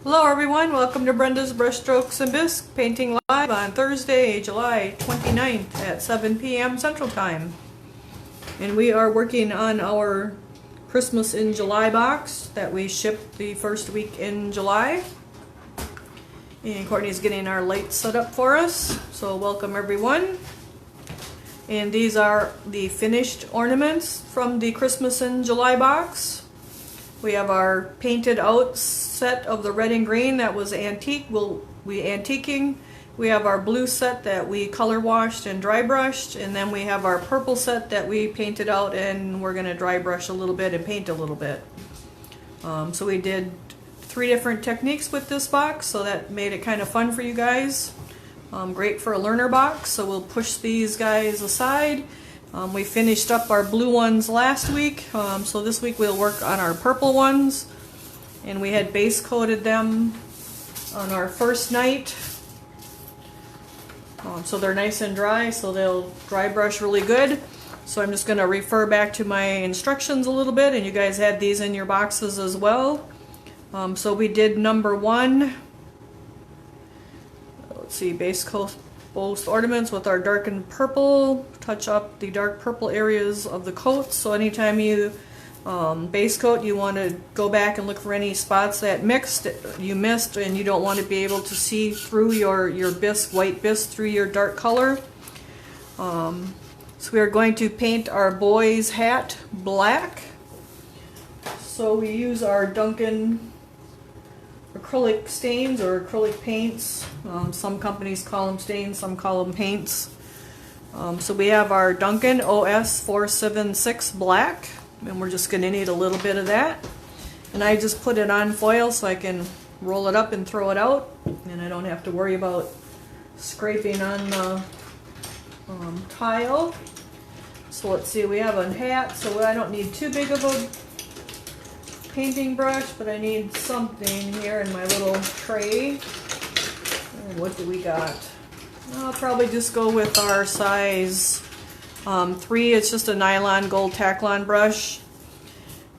Hello everyone, welcome to Brenda's Brushstrokes and Bisque Painting Live on Thursday, July 29th at 7 p.m. Central Time. And we are working on our Christmas in July box that we shipped the first week in July. And Courtney's getting our lights set up for us, so welcome everyone. And these are the finished ornaments from the Christmas in July box. We have our painted out set of the red and green that was antique. We'll be antiquing. We have our blue set that we color washed and dry brushed, and then we have our purple set that we painted out and we're going to dry brush a little bit and paint a little bit. So we did 3 different techniques with this box, so that made it kind of fun for you guys. Great for a learner box, so we'll push these guys aside. We finished up our blue ones last week, so this week we'll work on our purple ones. And we had base coated them on our first night. So they're nice and dry, so they'll dry brush really good. So I'm just going to refer back to my instructions a little bit, and you guys had these in your boxes as well. So we did number 1. Let's see, base coat both ornaments with our darkened purple. Touch up the dark purple areas of the coat. So anytime you base coat, you want to go back and look for any spots that you missed, and you don't want to be able to see through your bisque, white bisque, through your dark color. So we are going to paint our boy's hat black. So we use our Duncan acrylic stains or acrylic paints. Some companies call them stains, some call them paints. So we have our Duncan OS 476 black, and we're just going to need a little bit of that. And I just put it on foil so I can roll it up and throw it out, and I don't have to worry about scraping on the tile. So let's see, we have a hat, so I don't need too big of a painting brush, but I need something here in my little tray. And what do we got? I'll probably just go with our size 3. It's just a nylon gold Taklon brush.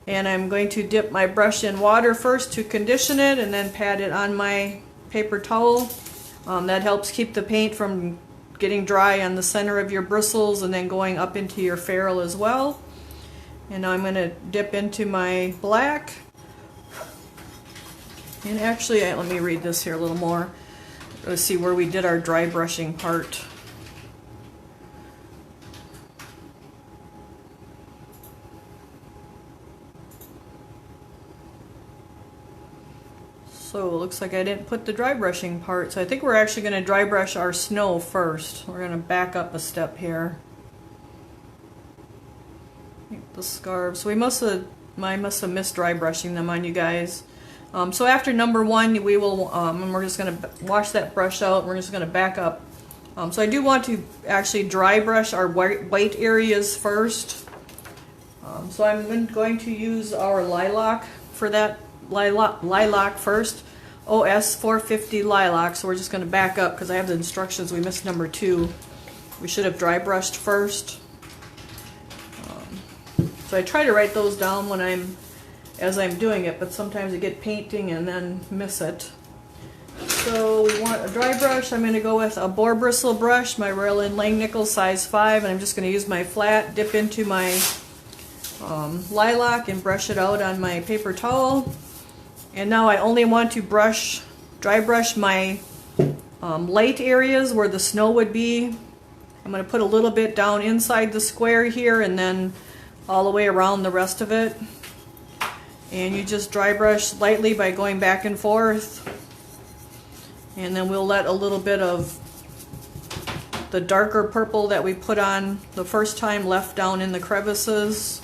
And I'm going to dip my brush in water first to condition it, and then pat it on my paper towel. That helps keep the paint from getting dry on the center of your bristles and then going up into your ferrule as well. And now I'm going to dip into my black. And actually, let me read this here a little more. Let's see where we did our dry brushing part. So it looks like I didn't put the dry brushing part. So I think we're actually going to dry brush our snow first. We're going to back up a step here. The scarves. So I must have missed dry brushing them on you guys. So after number 1, we will, and we're just going to wash that brush out, and we're just going to back up. So I do want to actually dry brush our white areas first. So I'm going to use our lilac for that, lilac first. OS 450 lilac. So we're just going to back up because I have the instructions. We missed number 2. We should have dry brushed first. So I try to write those down as I'm doing it, but sometimes I get painting and then miss it. So we want a dry brush. I'm going to go with a boar bristle brush, my Royal & Langnickel size 5, and I'm just going to use my flat, dip into my lilac and brush it out on my paper towel. And now I only want to dry brush my light areas where the snow would be. I'm going to put a little bit down inside the square here and then all the way around the rest of it. And you just dry brush lightly by going back and forth. And then we'll let a little bit of the darker purple that we put on the first time left down in the crevices.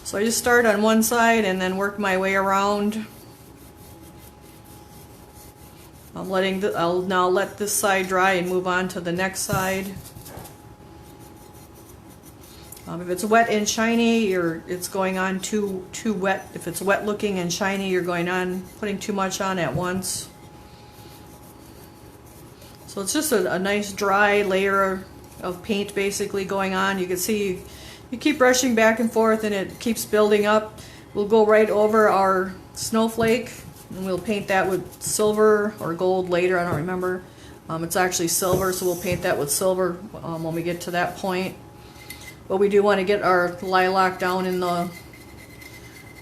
So I just start on one side and then work my way around. I'll now let this side dry and move on to the next side. If it's wet and shiny, it's going on too wet. If it's wet looking and shiny, you're putting too much on at once. So it's just a nice dry layer of paint basically going on. You can see you keep brushing back and forth and it keeps building up. We'll go right over our snowflake, and we'll paint that with silver or gold later, I don't remember. It's actually silver, so we'll paint that with silver when we get to that point. But we do want to get our lilac down in the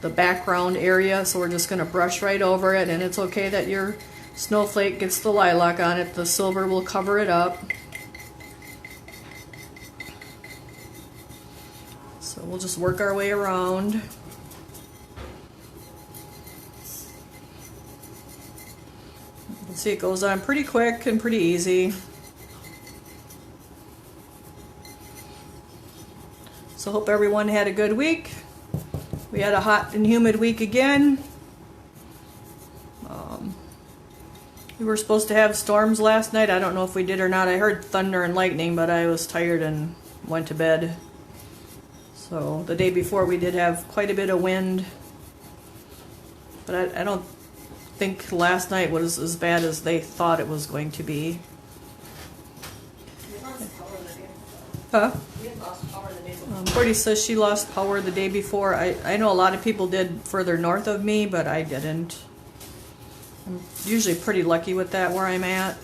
background area, so we're just going to brush right over it, and it's okay that your snowflake gets the lilac on it. The silver will cover it up. So we'll just work our way around. See, it goes on pretty quick and pretty easy. So hope everyone had a good week. We had a hot and humid week again. We were supposed to have storms last night. I don't know if we did or not. I heard thunder and lightning, but I was tired and went to bed. So the day before we did have quite a bit of wind. But I don't think last night was as bad as they thought it was going to be. Huh? Courtney says she lost power the day before. I know a lot of people did further north of me, but I didn't. I'm usually pretty lucky with that where I'm at.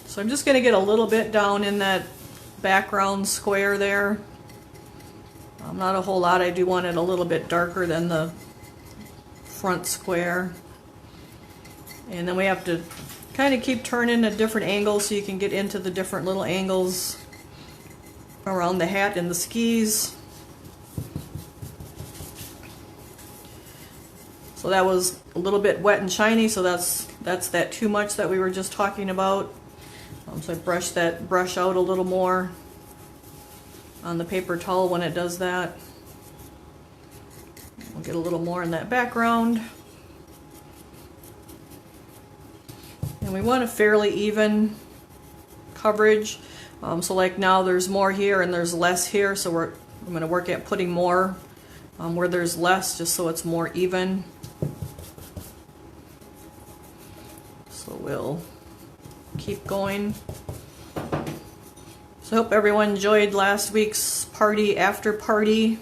So I'm just going to get a little bit down in that background square there. Not a whole lot. I do want it a little bit darker than the front square. And then we have to kind of keep turning at different angles so you can get into the different little angles around the hat and the skis. So that was a little bit wet and shiny, so that's that too much that we were just talking about. So I brush that brush out a little more on the paper towel when it does that. We'll get a little more in that background. And we want a fairly even coverage. So like now there's more here and there's less here, so I'm going to work at putting more where there's less, just so it's more even. So we'll keep going. So I hope everyone enjoyed last week's party after party.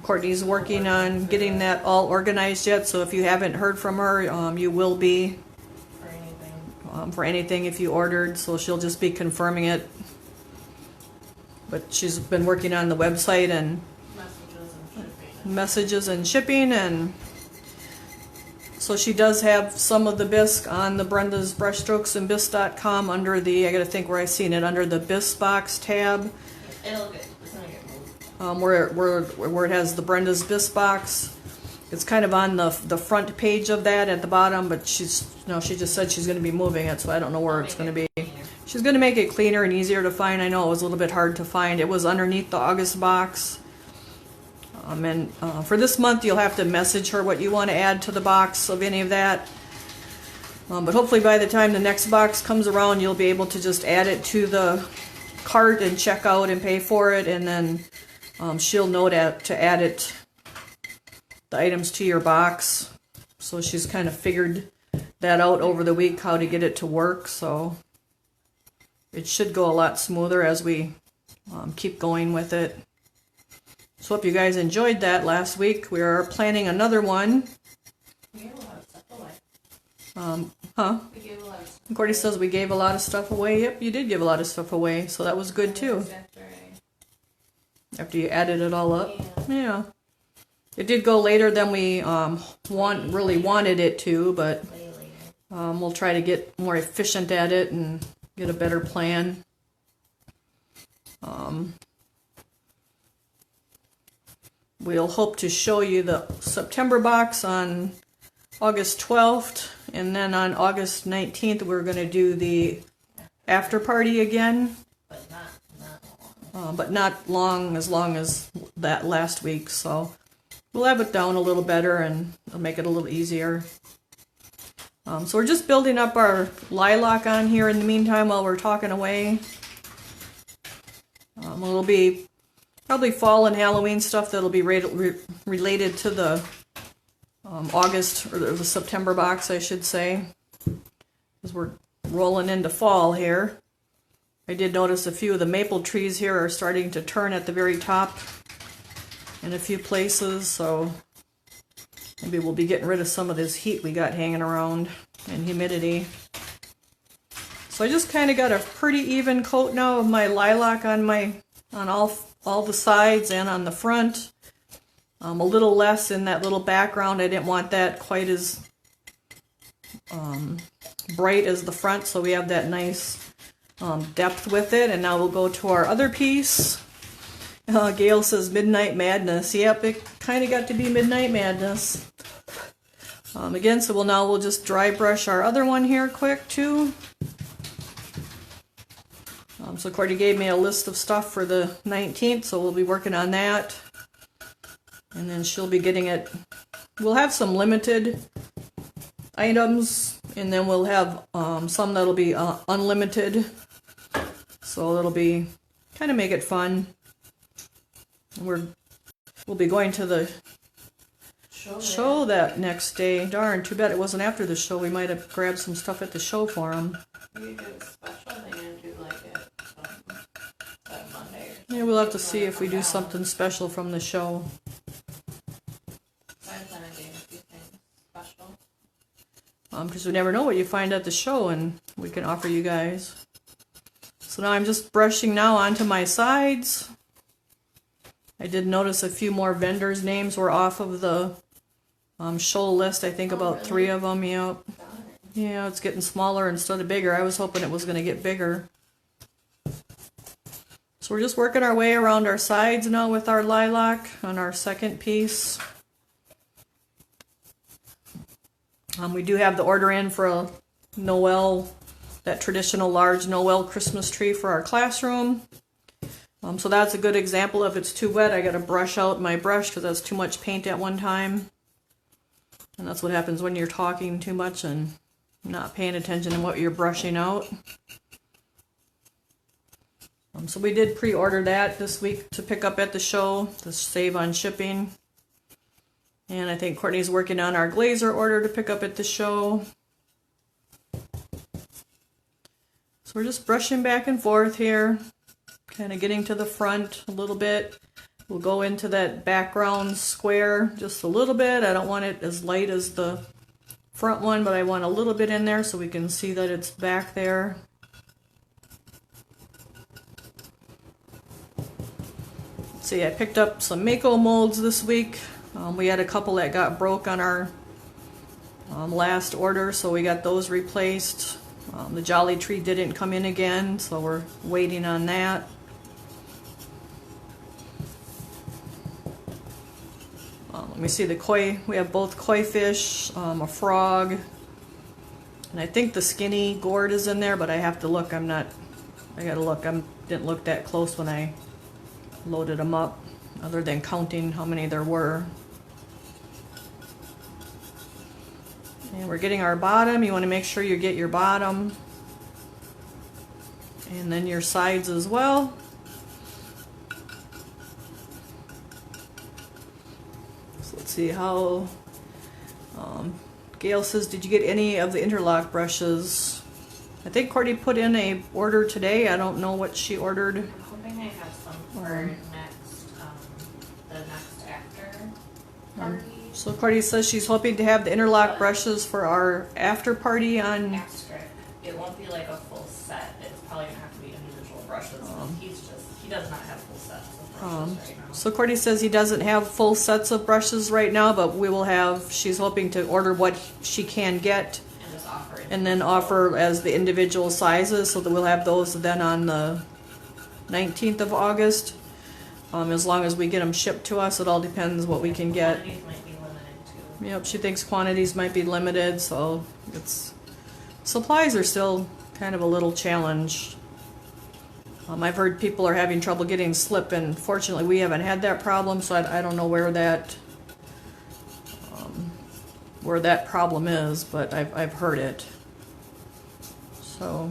Courtney's working on getting that all organized yet, so if you haven't heard from her, you will be for anything if you ordered, so she'll just be confirming it. But she's been working on the website and messages and shipping, and so she does have some of the bisque on the Brenda's Brushstrokes and Bisque.com under the, I gotta think where I've seen it, under the bisque box tab. It's gonna get moved. Where it has the Brenda's bisque box. It's kind of on the front page of that at the bottom, but she just said she's going to be moving it, so I don't know where it's going to be. She's going to make it cleaner and easier to find. I know it was a little bit hard to find. It was underneath the August box. And for this month, you'll have to message her what you want to add to the box of any of that. But hopefully by the time the next box comes around, you'll be able to just add it to the cart and check out and pay for it, and then she'll know to add it, the items to your box. So she's kind of figured that out over the week, how to get it to work, so it should go a lot smoother as we keep going with it. So hope you guys enjoyed that last week. We are planning another one. We gave a lot of stuff away. We gave a lot of stuff. Courtney says we gave a lot of stuff away. Yep, you did give a lot of stuff away, so that was good too. After you added it all up. Yeah. It did go later than we really wanted it to, but we'll try to get more efficient at it and get a better plan. We'll hope to show you the September box on August 12th, and then on August 19th we're going to do the after party again. But not long as that last week, so we'll have it down a little better and it'll make it a little easier. So we're just building up our lilac on here in the meantime while we're talking away. It'll be probably fall and Halloween stuff that'll be related to the August, or the September box, I should say, because we're rolling into fall here. I did notice a few of the maple trees here are starting to turn at the very top in a few places, so maybe we'll be getting rid of some of this heat we got hanging around and humidity. So I just kind of got a pretty even coat now of my lilac on all the sides and on the front. A little less in that little background. I didn't want that quite as bright as the front, so we have that nice depth with it. And now we'll go to our other piece. Gail says Midnight Madness. Yep, it kind of got to be Midnight Madness. Again, so we'll just dry brush our other one here quick too. So Courtney gave me a list of stuff for the 19th, so we'll be working on that. And then she'll be getting it. We'll have some limited items, and then we'll have some that'll be unlimited. So it'll be kind of make it fun. We'll be going to the show that next day. Darn, too bad it wasn't after the show. We might have grabbed some stuff at the show for them. You do a special, they gonna do like it that Monday. Yeah, we'll have to see if we do something special from the show. I plan on doing a few things special. Because we never know what you find at the show, and we can offer you guys. So now I'm just brushing now onto my sides. I did notice a few more vendors' names were off of the show list. I think about 3 of them. Yep. Yeah, it's getting smaller instead of bigger. I was hoping it was going to get bigger. So we're just working our way around our sides now with our lilac on our second piece. We do have the order in for a Noel, that traditional large Noel Christmas tree for our classroom. So that's a good example. If it's too wet, I got to brush out my brush because that's too much paint at one time. And that's what happens when you're talking too much and not paying attention to what you're brushing out. So we did pre-order that this week to pick up at the show to save on shipping. And I think Courtney's working on our glazer order to pick up at the show. So we're just brushing back and forth here, kind of getting to the front a little bit. We'll go into that background square just a little bit. I don't want it as light as the front one, but I want a little bit in there so we can see that it's back there. Let's see, I picked up some Mako molds this week. We had a couple that got broke on our last order, so we got those replaced. The Jolly Tree didn't come in again, so we're waiting on that. Let me see the koi. We have both koi fish, a frog, and I think the skinny gourd is in there, but I have to look. I gotta look. I didn't look that close when I loaded them up, other than counting how many there were. And we're getting our bottom. You want to make sure you get your bottom. And then your sides as well. So let's see how... Gail says, did you get any of the interlock brushes? I think Courtney put in a order today. I don't know what she ordered. I'm hoping I have some for the next after party. So Courtney says she's hoping to have the interlock brushes for our after party on... Extra. It won't be like a full set. It's probably gonna have to be individual brushes. He does not have full sets of brushes right now. So Courtney says he doesn't have full sets of brushes right now, but we will have, she's hoping to order what she can get And just offer it. and then offer as the individual sizes, so that we'll have those then on the 19th of August. As long as we get them shipped to us, it all depends what we can get. Quantities might be limited too. Yep, she thinks quantities might be limited, so supplies are still kind of a little challenge. I've heard people are having trouble getting slip, and fortunately we haven't had that problem, so I don't know where that problem is, but I've heard it. So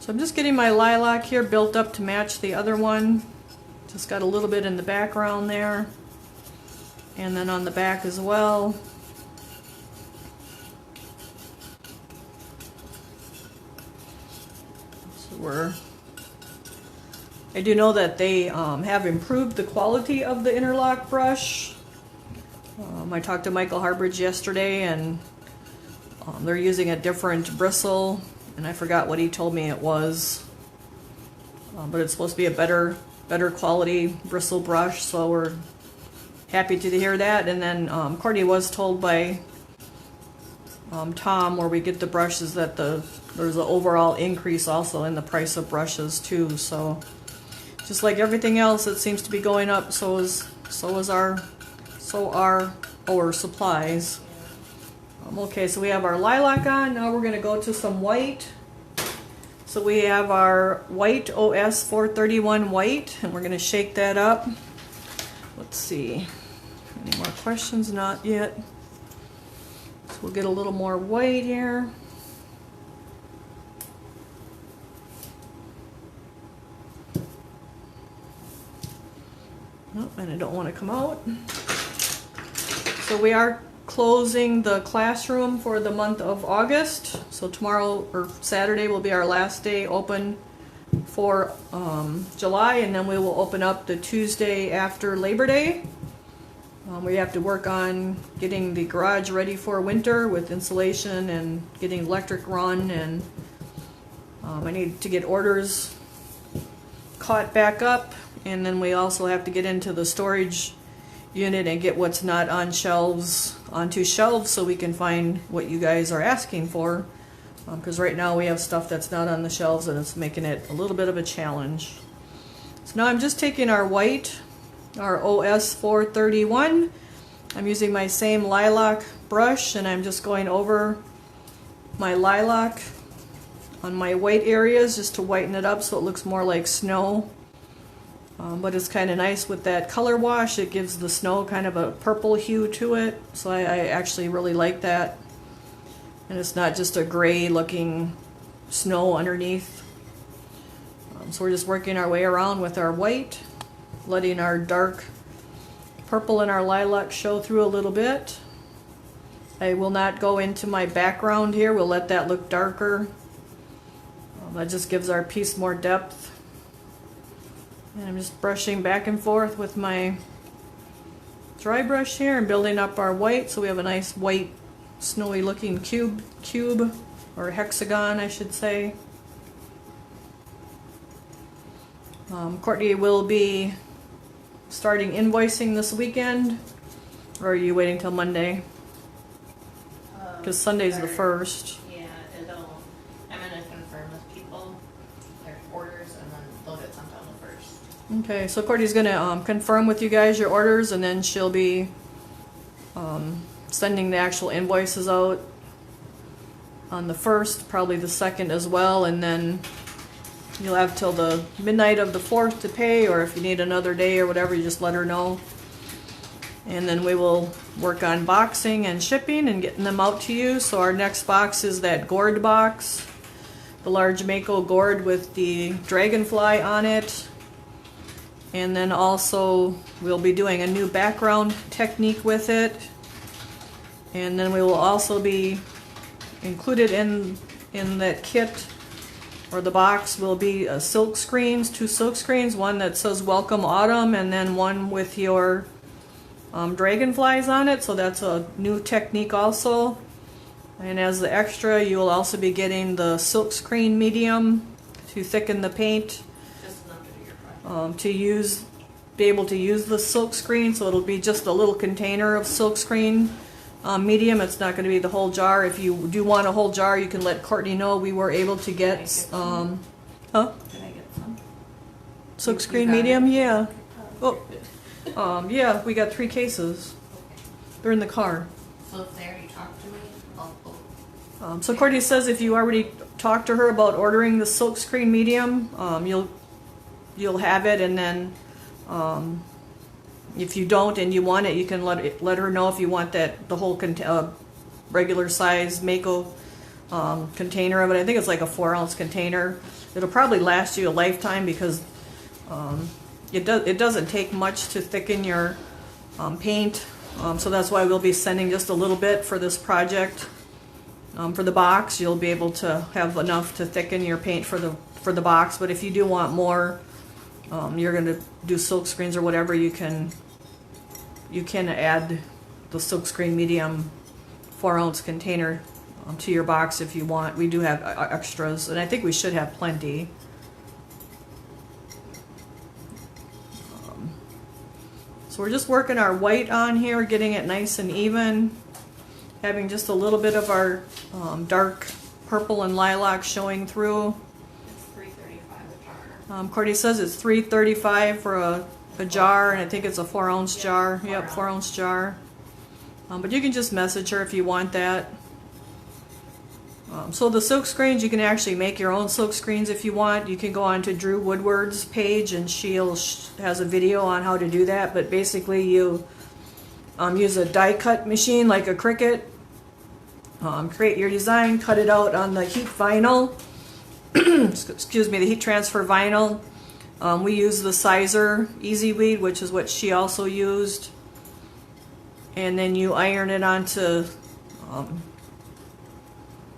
I'm just getting my lilac here built up to match the other one. Just got a little bit in the background there, and then on the back as well. So we're I do know that they have improved the quality of the interlock brush. I talked to Michael Harbridge yesterday, and they're using a different bristle, and I forgot what he told me it was. But it's supposed to be a better quality bristle brush, so we're happy to hear that. And then Courtney was told by Tom, where we get the brushes, that there's an overall increase also in the price of brushes too. So just like everything else that seems to be going up, so are our supplies. Okay, so we have our lilac on. Now we're going to go to some white. So we have our white OS 431 white, and we're going to shake that up. Let's see. Any more questions? Not yet. So we'll get a little more white here. Oh, and I don't want to come out. So we are closing the classroom for the month of August. So tomorrow or Saturday will be our last day open for July, and then we will open up the Tuesday after Labor Day. We have to work on getting the garage ready for winter with insulation and getting electric run, and I need to get orders caught back up, and then we also have to get into the storage unit and get what's not on shelves onto shelves, so we can find what you guys are asking for, because right now we have stuff that's not on the shelves, and it's making it a little bit of a challenge. So now I'm just taking our white, our OS 431. I'm using my same lilac brush, and I'm just going over my lilac on my white areas just to whiten it up so it looks more like snow. But it's kind of nice with that color wash. It gives the snow kind of a purple hue to it, so I actually really like that. And it's not just a gray looking snow underneath. So we're just working our way around with our white, letting our dark purple and our lilac show through a little bit. I will not go into my background here. We'll let that look darker. That just gives our piece more depth. And I'm just brushing back and forth with my dry brush here and building up our white, so we have a nice white snowy looking cube or hexagon, I should say. Courtney will be starting invoicing this weekend, or are you waiting till Monday? Because Sunday's the 1st. Yeah, I'm gonna confirm with people their orders, and then they'll get sent out the 1st. Okay, so Courtney's gonna confirm with you guys your orders, and then she'll be sending the actual invoices out on the 1st, probably the 2nd as well, and then you'll have till the midnight of the 4th to pay, or if you need another day or whatever, you just let her know. And then we will work on boxing and shipping and getting them out to you. So our next box is that gourd box, the large Mako gourd with the dragonfly on it. And then also we'll be doing a new background technique with it. And then we will also be included in that kit, or the box, will be silk screens, 2 silk screens, one that says Welcome Autumn, and then one with your dragonflies on it. So that's a new technique also. And as the extra, you will also be getting the silk screen medium to thicken the paint, Just enough to do your project. to be able to use the silk screen. So it'll be just a little container of silk screen medium. It's not going to be the whole jar. If you do want a whole jar, you can let Courtney know. We were able to get Can I huh? Can I get some? Silk You screen got it? medium, yeah. Oh, Oh, yeah, we got 3 cases. okay. They're in the car. So if they already talked to me, I'll So Courtney says if you already talked to her about ordering the silk screen medium, you'll have it, and then if you don't and you want it, you can let her know if you want the whole regular size Mako container of it. I think it's like a 4-ounce container. It'll probably last you a lifetime, because it doesn't take much to thicken your paint. So that's why we'll be sending just a little bit for this project. For the box, you'll be able to have enough to thicken your paint for the box. But if you do want more, you're going to do silk screens or whatever, you can add the silk screen medium 4-ounce container to your box if you want. We do have extras, and I think we should have plenty. So we're just working our white on here, getting it nice and even, having just a little bit of our dark purple and lilac showing through. It's $3.35 a jar. Cordy says it's $3.35 for a jar, and I think it's a 4-ounce jar. Yep, 4-ounce jar. But you can just message her if you want that. So the silk screens, you can actually make your own silk screens if you want. You can go on to Drew Woodward's page, and she has a video on how to do that. But basically, you use a die cut machine like a Cricut. Create your design, cut it out on the heat vinyl. Excuse me, the heat transfer vinyl. We use the Sizer Easy Weed, which is what she also used. And then you iron it onto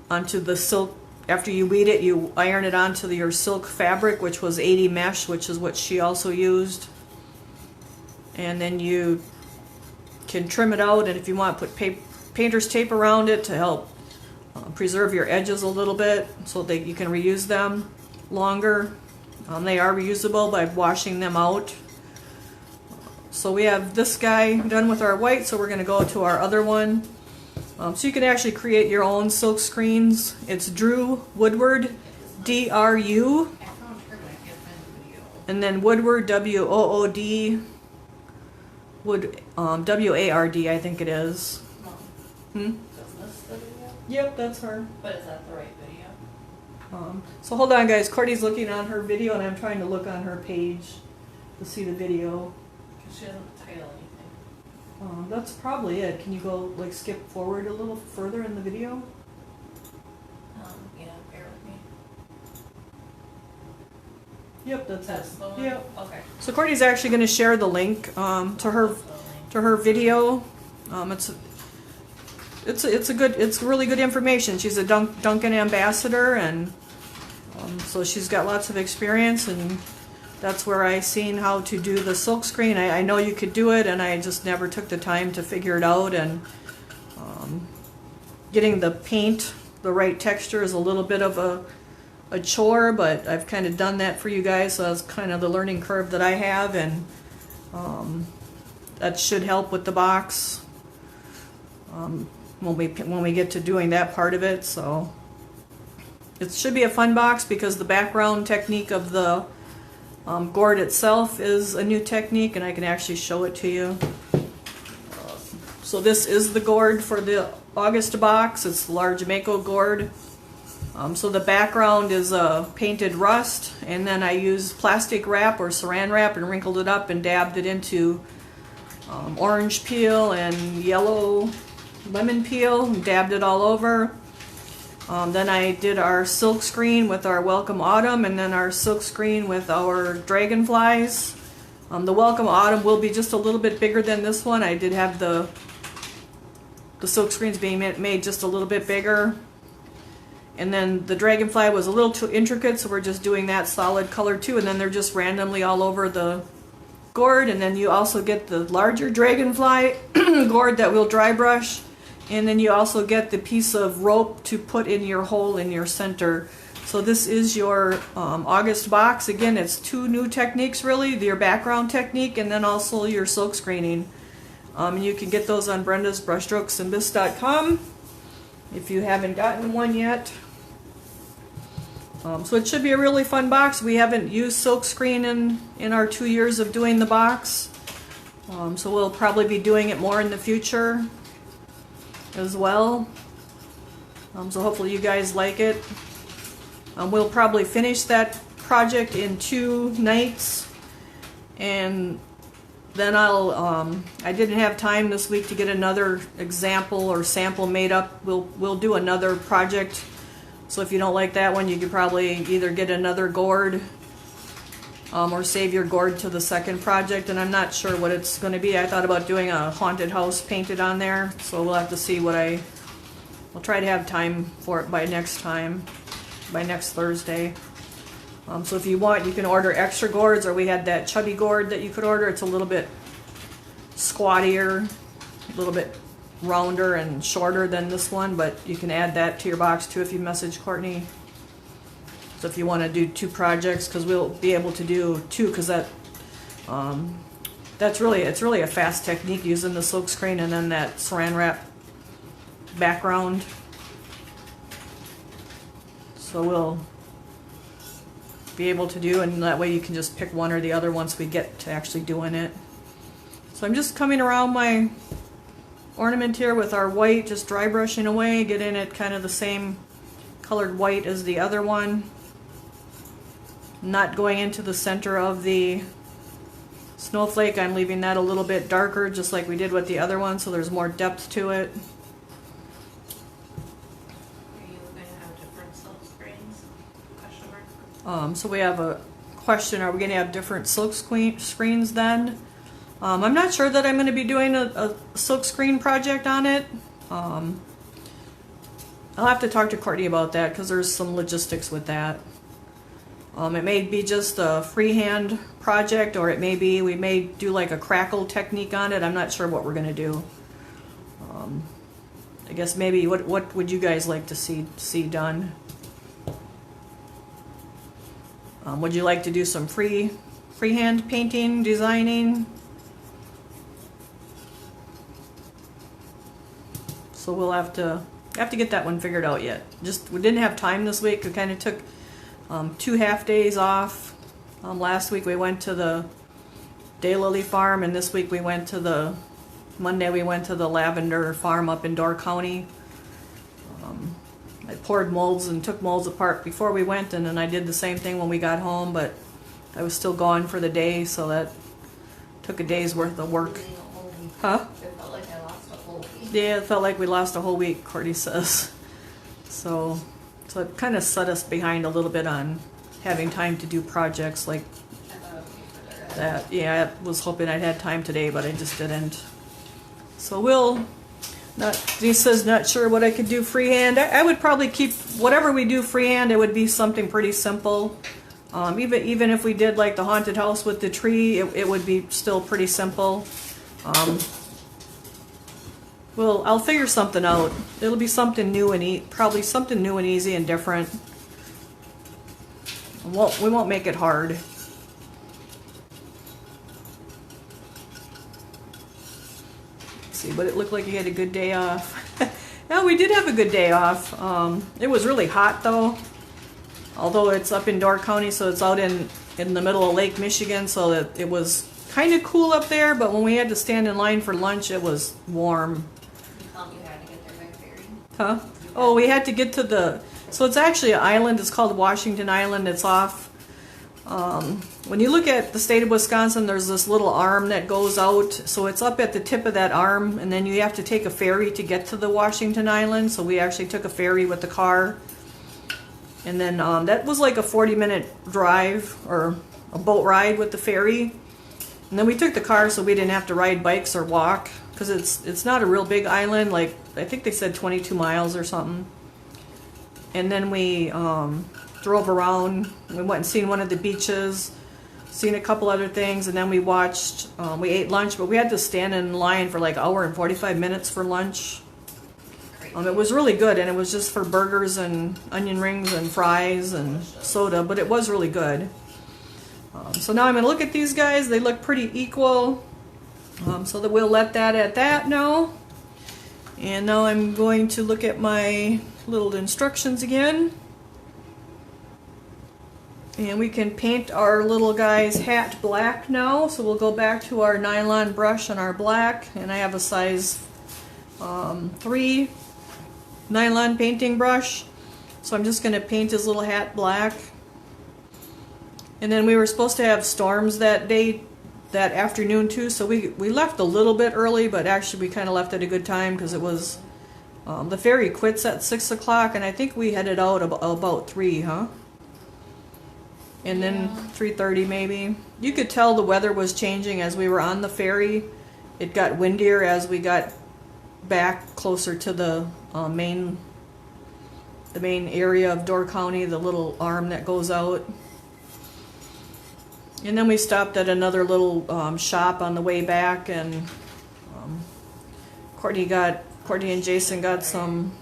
the silk. After you weed it, you iron it onto your silk fabric, which was 80 mesh, which is what she also used. And then you can trim it out, and if you want, put painter's tape around it to help preserve your edges a little bit so that you can reuse them longer. They are reusable by washing them out. So we have this guy done with our white, so we're going to go to our other one. So you can actually create your own silk screens. It's Drew Woodward, D-R-U, I found her, but I can't find the video. and then Woodward, W-O-O-D, W-A-R-D, I think it is. Mom, Hmm? isn't this the video? Yep, that's her. But is that the right video? So hold on, guys. Cordy's looking on her video, and I'm trying to look on her page to see the video. Because she doesn't title anything. That's probably it. Can you go, like, skip forward a little further in the video? Yeah, bear with me. Yep, that's That's it. the one? Yep. Okay. So Cordy's actually going to share the link to her video. It's really good information. She's a Dunkin' ambassador, and so she's got lots of experience, and that's where I seen how to do the silk screen. I know you could do it, and I just never took the time to figure it out. And getting the paint, the right texture, is a little bit of a chore, but I've kind of done that for you guys, so that's kind of the learning curve that I have, and that should help with the box when we get to doing that part of it. So it should be a fun box because the background technique of the gourd itself is a new technique, and I can actually show it to you. So this is the gourd for the August box. It's the large Mako gourd. So the background is painted rust, and then I used plastic wrap or saran wrap and wrinkled it up and dabbed it into orange peel and yellow lemon peel and dabbed it all over. Then I did our silk screen with our Welcome Autumn, and then our silk screen with our dragonflies. The Welcome Autumn will be just a little bit bigger than this one. I did have the silk screens being made just a little bit bigger. And then the dragonfly was a little too intricate, so we're just doing that solid color too, and then they're just randomly all over the gourd. And then you also get the larger dragonfly gourd that we'll dry brush. And then you also get the piece of rope to put in your hole in your center. So this is your August box. Again, it's two new techniques really, your background technique and then also your silk screening. And you can get those on brendasbrushstrokesandbisque.com if you haven't gotten one yet. So it should be a really fun box. We haven't used silk screen in our 2 years of doing the box. So we'll probably be doing it more in the future as well. So hopefully you guys like it. We'll probably finish that project in 2 nights, and then I didn't have time this week to get another example or sample made up. We'll do another project. So if you don't like that one, you could probably either get another gourd or save your gourd to the second project, and I'm not sure what it's going to be. I thought about doing a haunted house painted on there, so we'll have to see what I'll try to have time for it by next Thursday. So if you want, you can order extra gourds, or we had that chubby gourd that you could order. It's a little bit squattier, a little bit rounder and shorter than this one, but you can add that to your box too if you message Courtney. So if you want to do 2 projects, because we'll be able to do 2, because it's really a fast technique using the silk screen and then that saran wrap background. So we'll be able to do, and that way you can just pick one or the other once we get to actually doing it. So I'm just coming around my ornament here with our white, just dry brushing away, getting it kind of the same colored white as the other one. Not going into the center of the snowflake. I'm leaving that a little bit darker, just like we did with the other one, so there's more depth to it. Are you going to have different silk screens? Question mark. So we have a question, are we going to have different silk screens then? I'm not sure that I'm going to be doing a silk screen project on it. I'll have to talk to Courtney about that, because there's some logistics with that. It may be just a freehand project, or it may be, we may do like a crackle technique on it. I'm not sure what we're going to do. I guess maybe, what would you guys like to see done? Would you like to do some freehand painting, designing? So we'll have to get that one figured out yet. Just, we didn't have time this week. We kind of took 2 half days off. Last week we went to the daylily farm, and this week we went to the Monday we went to the lavender farm up in Door County. I poured molds and took molds apart before we went, and then I did the same thing when we got home, but I was still gone for the day, so that took a day's worth of work. Huh? It felt like I lost a whole week. Yeah, it felt like we lost a whole week, Courtney says. So it kind of set us behind a little bit on having time to do projects like I thought it would be further ahead. that. Yeah, I was hoping I'd had time today, but I just didn't. So Denise says not sure what I could do freehand. I would probably keep whatever we do freehand. It would be something pretty simple. Even if we did like the haunted house with the tree, it would be still pretty simple. Well, I'll figure something out. It'll be something new and probably something new and easy and different. We won't make it hard. Let's see, but it looked like you had a good day off. No, we did have a good day off. It was really hot though. Although it's up in Door County, so it's out in the middle of Lake Michigan, so that it was kind of cool up there, but when we had to stand in line for lunch, it was warm. You had to get there by ferry. Huh? Oh, we had to get to so it's actually an island. It's called Washington Island. It's off. When you look at the state of Wisconsin, there's this little arm that goes out. So it's up at the tip of that arm, and then you have to take a ferry to get to the Washington Island. So we actually took a ferry with the car. And then that was like a 40-minute drive or a boat ride with the ferry. And then we took the car so we didn't have to ride bikes or walk, because it's not a real big island. Like, I think they said 22 miles or something. And then we drove around. We went and seen one of the beaches, seen a couple other things, and then we watched. We ate lunch, but we had to stand in line for like an hour and 45 minutes for lunch. It was really good, and it was just for burgers and onion rings and fries and soda, but it was really good. So now I'm going to look at these guys. They look pretty equal, so that we'll let that at that now. And now I'm going to look at my little instructions again. And we can paint our little guy's hat black now. So we'll go back to our nylon brush and our black. And I have a size 3 nylon painting brush. So I'm just going to paint his little hat black. And then we were supposed to have storms that day, that afternoon too. So we left a little bit early, but actually we kind of left at a good time, because it was, the ferry quits at 6 o'clock, and I think we headed out about 3, huh? And then 3:30 maybe. You could tell the weather was changing as we were on the ferry. It got windier as we got back closer to the main area of Door County, the little arm that goes out. And then we stopped at another little shop on the way back, and Courtney and Jason got some,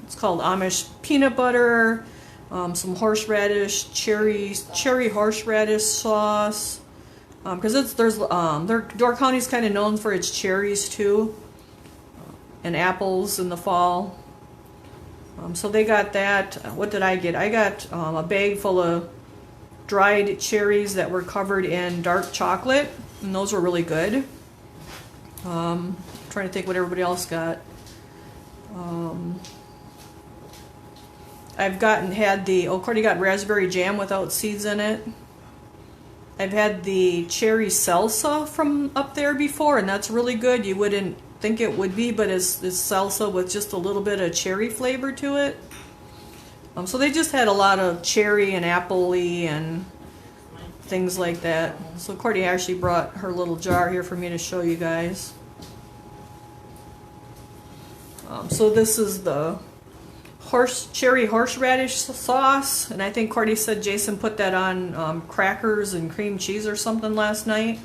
it's called Amish peanut butter, some horseradish, cherry horseradish sauce, because Door County's kind of known for its cherries too, and apples in the fall. So they got that. What did I get? I got a bag full of dried cherries that were covered in dark chocolate, and those were really good. Trying to think what everybody else got. Courtney got raspberry jam without seeds in it. I've had the cherry salsa from up there before, and that's really good. You wouldn't think it would be, but it's salsa with just a little bit of cherry flavor to it. So they just had a lot of cherry and apple-y and things like that. So Courtney actually brought her little jar here for me to show you guys. So this is the cherry horseradish sauce, and I think Courtney said Jason put that on crackers and cream cheese or something last night.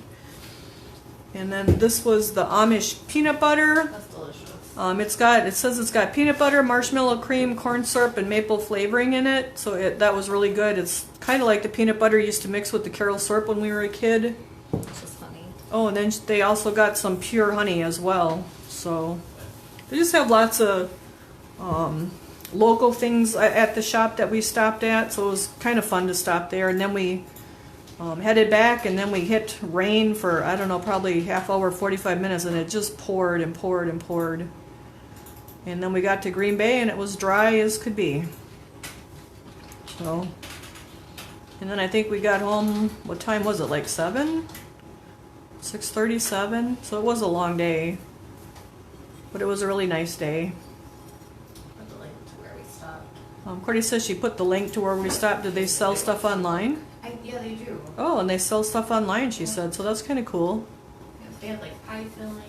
And then this was the Amish peanut butter. That's delicious. It says it's got peanut butter, marshmallow cream, corn syrup, and maple flavoring in it. So that was really good. It's kind of like the peanut butter you used to mix with the Carol syrup when we were a kid. It's just honey. Oh, and then they also got some pure honey as well. So they just have lots of local things at the shop that we stopped at. So it was kind of fun to stop there. And then we headed back, and then we hit rain for, I don't know, probably half hour, 45 minutes, and it just poured and poured and poured. And then we got to Green Bay, and it was dry as could be. So, and then I think we got home, what time was it, like 7? 6:37? So it was a long day, but it was a really nice day. Put the link to where we stopped. Courtney says she put the link to where we stopped. Did they sell stuff online? Yeah, they do. Oh, and they sell stuff online, she said, so that's kind of cool. Yeah, they had like pie fillings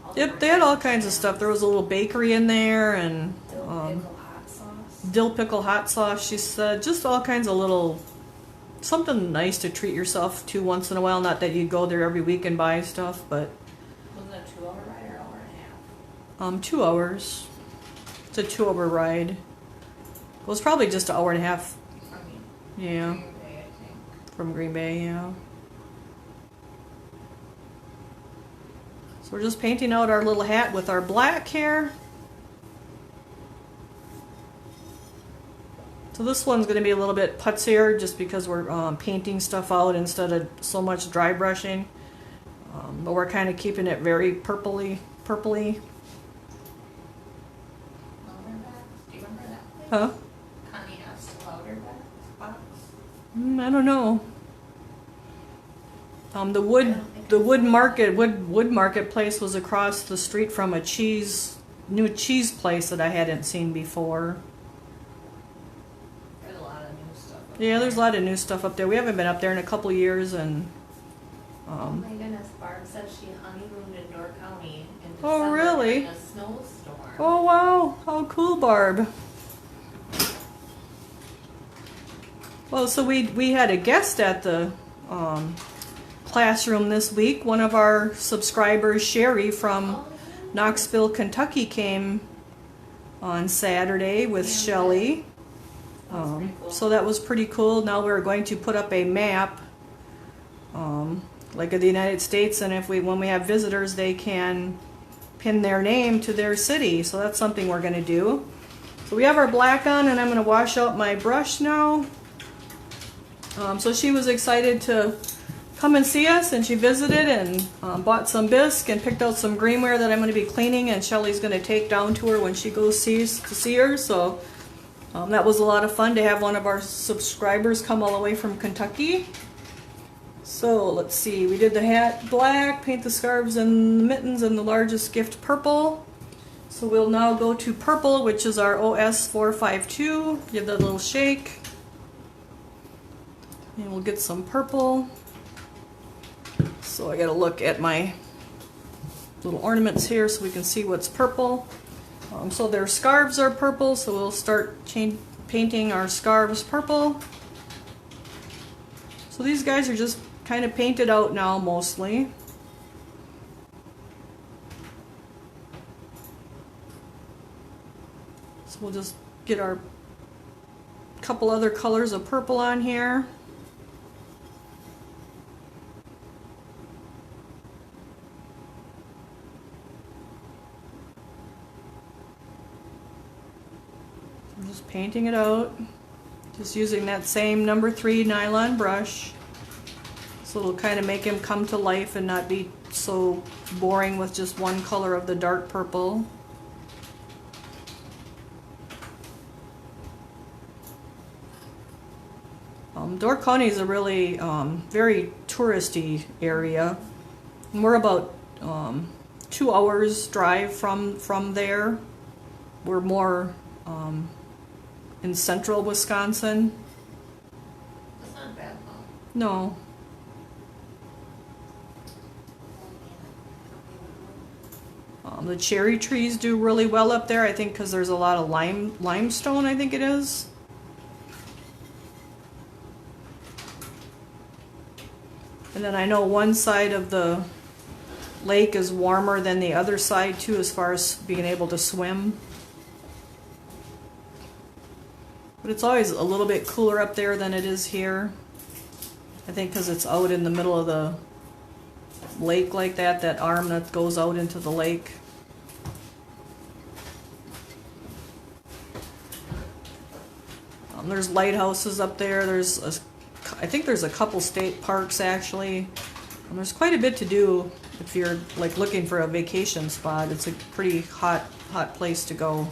and Yep, they had all kinds of stuff. There was a little bakery in there, and dill pickle hot sauce. dill pickle hot sauce, she said. Just all kinds of little, something nice to treat yourself to once in a while. Not that you go there every week and buy stuff, but Was it a 2-hour ride or hour and a half? 2 hours. It's a 2-hour ride. It was probably just an hour and a half. Yeah, Green Bay, I think. from Green Bay, yeah. So we're just painting out our little hat with our black hair. So this one's going to be a little bit putzier just because we're painting stuff out instead of so much dry brushing. But we're kind of keeping it very purpley. Louderback? Do you remember that place? Huh? Connie asked Louderback box. I don't know. The wood marketplace was across the street from a new cheese place that I hadn't seen before. There's a lot of new stuff. Yeah, there's a lot of new stuff up there. We haven't been up there in a couple years, and Oh my goodness, Barb said she honeymooned in Door County in December Oh, really? in a snowstorm. oh wow, how cool, Barb. Well, so we had a guest at the classroom this week. One of our subscribers, Sherry from Knoxville, Kentucky, came on Saturday with Shelley. Pretty cool. So that was pretty cool. Now we're going to put up a map, like of the United States, and when we have visitors, they can pin their name to their city. So that's something we're going to do. So we have our black on, and I'm going to wash out my brush now. So she was excited to come and see us, and she visited and bought some bisque and picked out some greenware that I'm going to be cleaning, and Shelly's going to take down to her when she goes to see her. So that was a lot of fun to have one of our subscribers come all the way from Kentucky. So let's see, we did the hat black, paint the scarves and the mittens and the largest gift purple. So we'll now go to purple, which is our OS 452. Give that a little shake. And we'll get some purple. So I gotta look at my little ornaments here so we can see what's purple. So their scarves are purple, so we'll start painting our scarves purple. So these guys are just kind of painted out now mostly. So we'll just get our couple other colors of purple on here. I'm just painting it out. Just using that same number 3 nylon brush. So it'll kind of make him come to life and not be so boring with just one color of the dark purple. Door County is a really very touristy area. And we're about 2 hours drive from there. We're more in central Wisconsin. That's not bad though. No. The cherry trees do really well up there, I think, because there's a lot of limestone, I think it is. And then I know one side of the lake is warmer than the other side too, as far as being able to swim. But it's always a little bit cooler up there than it is here. I think because it's out in the middle of the lake like that, that arm that goes out into the lake. There's lighthouses up there. I think there's a couple state parks actually. There's quite a bit to do if you're like looking for a vacation spot. It's a pretty hot place to go.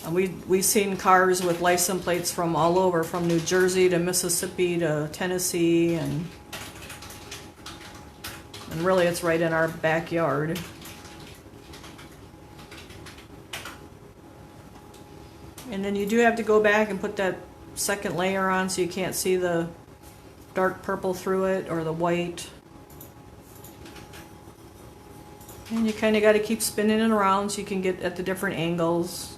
We've seen cars with license plates from all over, from New Jersey to Mississippi to Tennessee, and really it's right in our backyard. And then you do have to go back and put that second layer on so you can't see the dark purple through it or the white. And you kind of got to keep spinning it around so you can get at the different angles.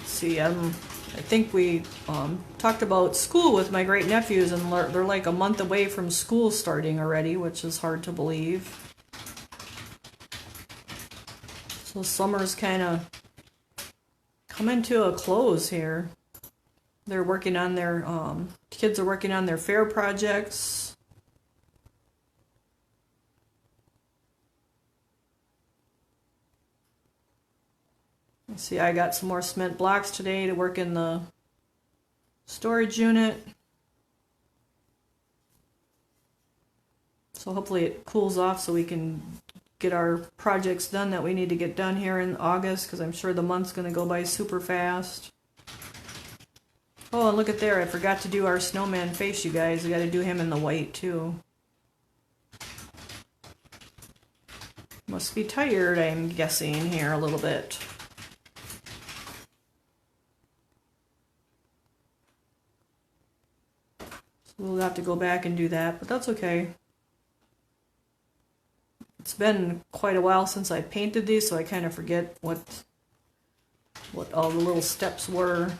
See, I think we talked about school with my great nephews, and they're like a month away from school starting already, which is hard to believe. So summer's kind of coming to a close here. They're working on their kids are working on their fair projects. See, I got some more cement blocks today to work in the storage unit. So hopefully it cools off so we can get our projects done that we need to get done here in August, because I'm sure the month's going to go by super fast. Oh, and look at there. I forgot to do our snowman face, you guys. I got to do him in the white, too. Must be tired, I'm guessing, here a little bit. We'll have to go back and do that, but that's okay. It's been quite a while since I painted these, so I kind of forget what all the little steps were.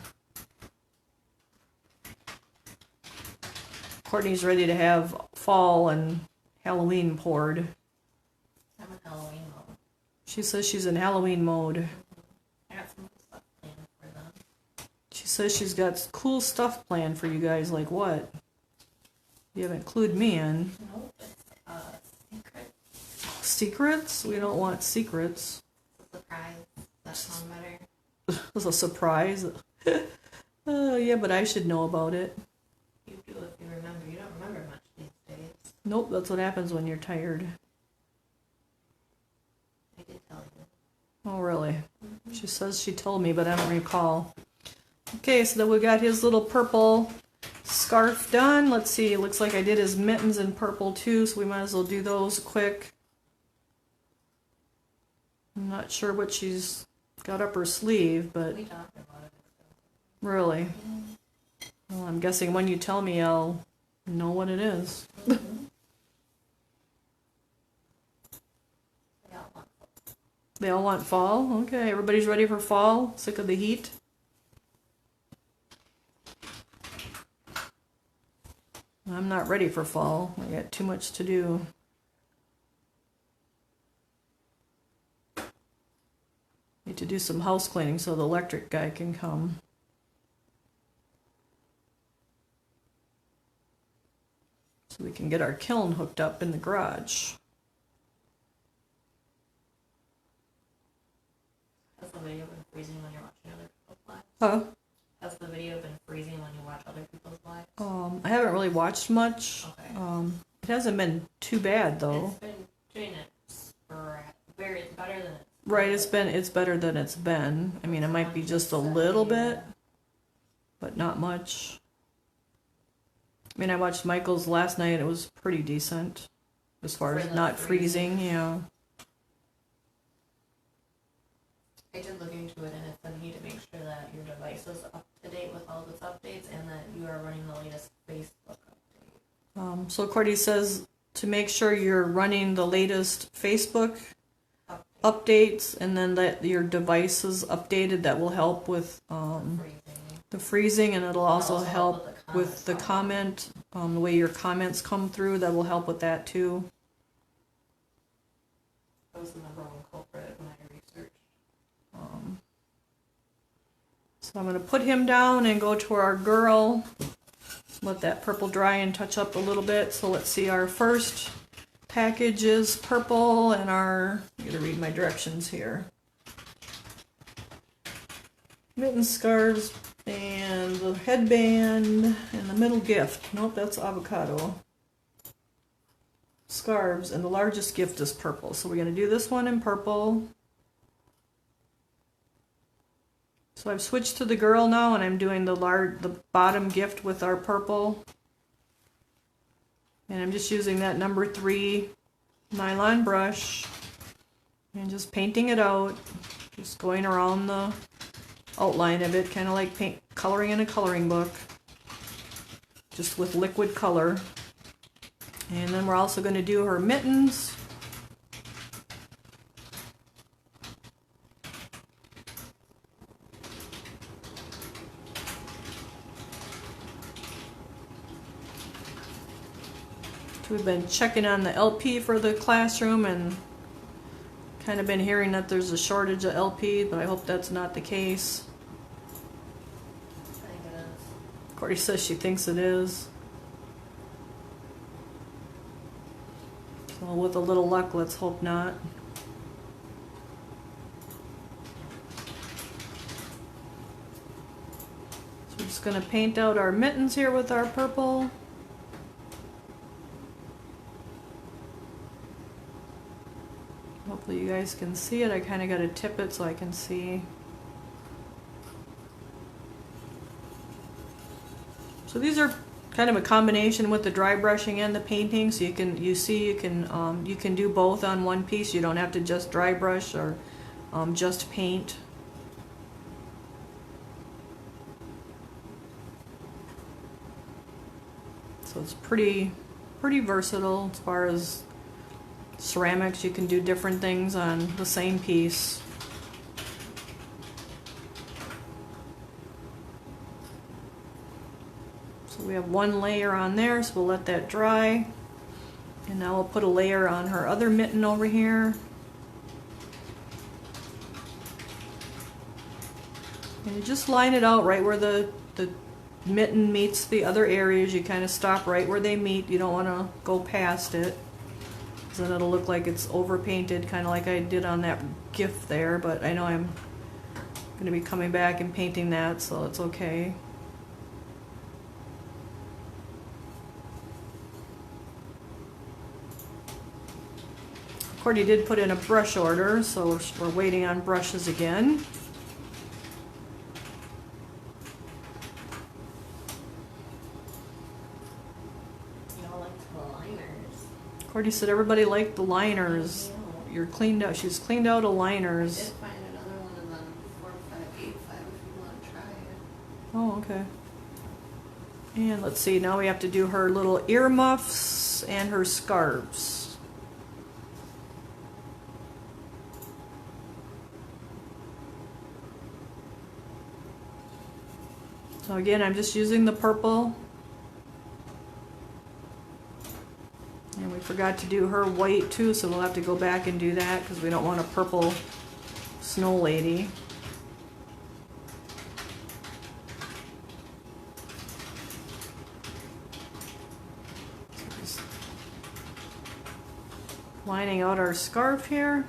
Courtney's ready to have fall and Halloween poured. I'm in Halloween mode. She says she's in Halloween mode. I got some stuff planned for them. She says she's got cool stuff planned for you guys, like what? You haven't included me in. Nope, it's secret. Secrets? We don't want secrets. It's a surprise. That sounds better. It's a surprise. Yeah, but I should know about it. You do if you remember. You don't remember much these days. Nope, that's what happens when you're tired. I did tell you. Oh, really? Mm-hmm. She says she told me, but I don't recall. Okay, so then we got his little purple scarf done. Let's see, it looks like I did his mittens in purple too, so we might as well do those quick. I'm not sure what she's got up her sleeve, but We talked about it. really. Well, I'm guessing when you tell me, I'll know what it is. Mm-hmm. They all want They all want fall? Okay, everybody's ready for fall? Sick of the heat? I'm not ready for fall. I got too much to do. Need to do some house cleaning so the electric guy can come. So we can get our kiln hooked up in the garage. Has the video been freezing when you're watching other people's lives? Huh? Has the video been freezing when you watch other people's lives? I haven't really watched much. Okay. It hasn't been too bad though. It's been doing it very better than it's Right, it's better than it's been. I mean, it might be just a little bit, but not much. I mean, I watched Michael's last night. It was pretty decent as far as not freezing. Yeah. I did look into it, and it's a need to make sure that your device is up to date with all of its updates, and that you are running the latest Facebook update. So Cordy says to make sure you're running the latest Facebook updates, and then that your device is updated. That will help with the freezing, and it'll also help with the comment, the way your comments come through. That will help with that too. That was the number one culprit when I researched. So I'm going to put him down and go to our girl. Let that purple dry and touch up a little bit. So let's see, our first package is purple, and I'm going to read my directions here. Mitten scarves and the headband and the middle gift. Nope, that's avocado. Scarves, and the largest gift is purple. So we're going to do this one in purple. So I've switched to the girl now, and I'm doing the bottom gift with our purple. And I'm just using that number 3 nylon brush and just painting it out. Just going around the outline of it, kind of like coloring in a coloring book. Just with liquid color. And then we're also going to do her mittens. We've been checking on the LP for the classroom and kind of been hearing that there's a shortage of LP, but I hope that's not the case. I think it is. Cordy says she thinks it is. So with a little luck, let's hope not. So we're just going to paint out our mittens here with our purple. Hopefully you guys can see it. I kind of got to tip it so I can see. So these are kind of a combination with the dry brushing and the painting. So you can do both on one piece. You don't have to just dry brush or just paint. So it's pretty versatile as far as ceramics. You can do different things on the same piece. So we have one layer on there, so we'll let that dry. And now we'll put a layer on her other mitten over here. And you just line it out right where the mitten meets the other areas. You kind of stop right where they meet. You don't want to go past it. Then it'll look like it's overpainted, kind of like I did on that gift there, but I know I'm going to be coming back and painting that, so it's okay. Cordy did put in a brush order, so we're waiting on brushes again. Cordy said everybody liked the liners. You're cleaned out. She's cleaned out of I liners. did find another one of them Oh, okay. And let's see, now we have to do her little earmuffs and her scarves. So again, I'm just using the purple. And we forgot to do her white too, so we'll have to go back and do that because we don't want a purple snow lady. Just lining out our scarf here.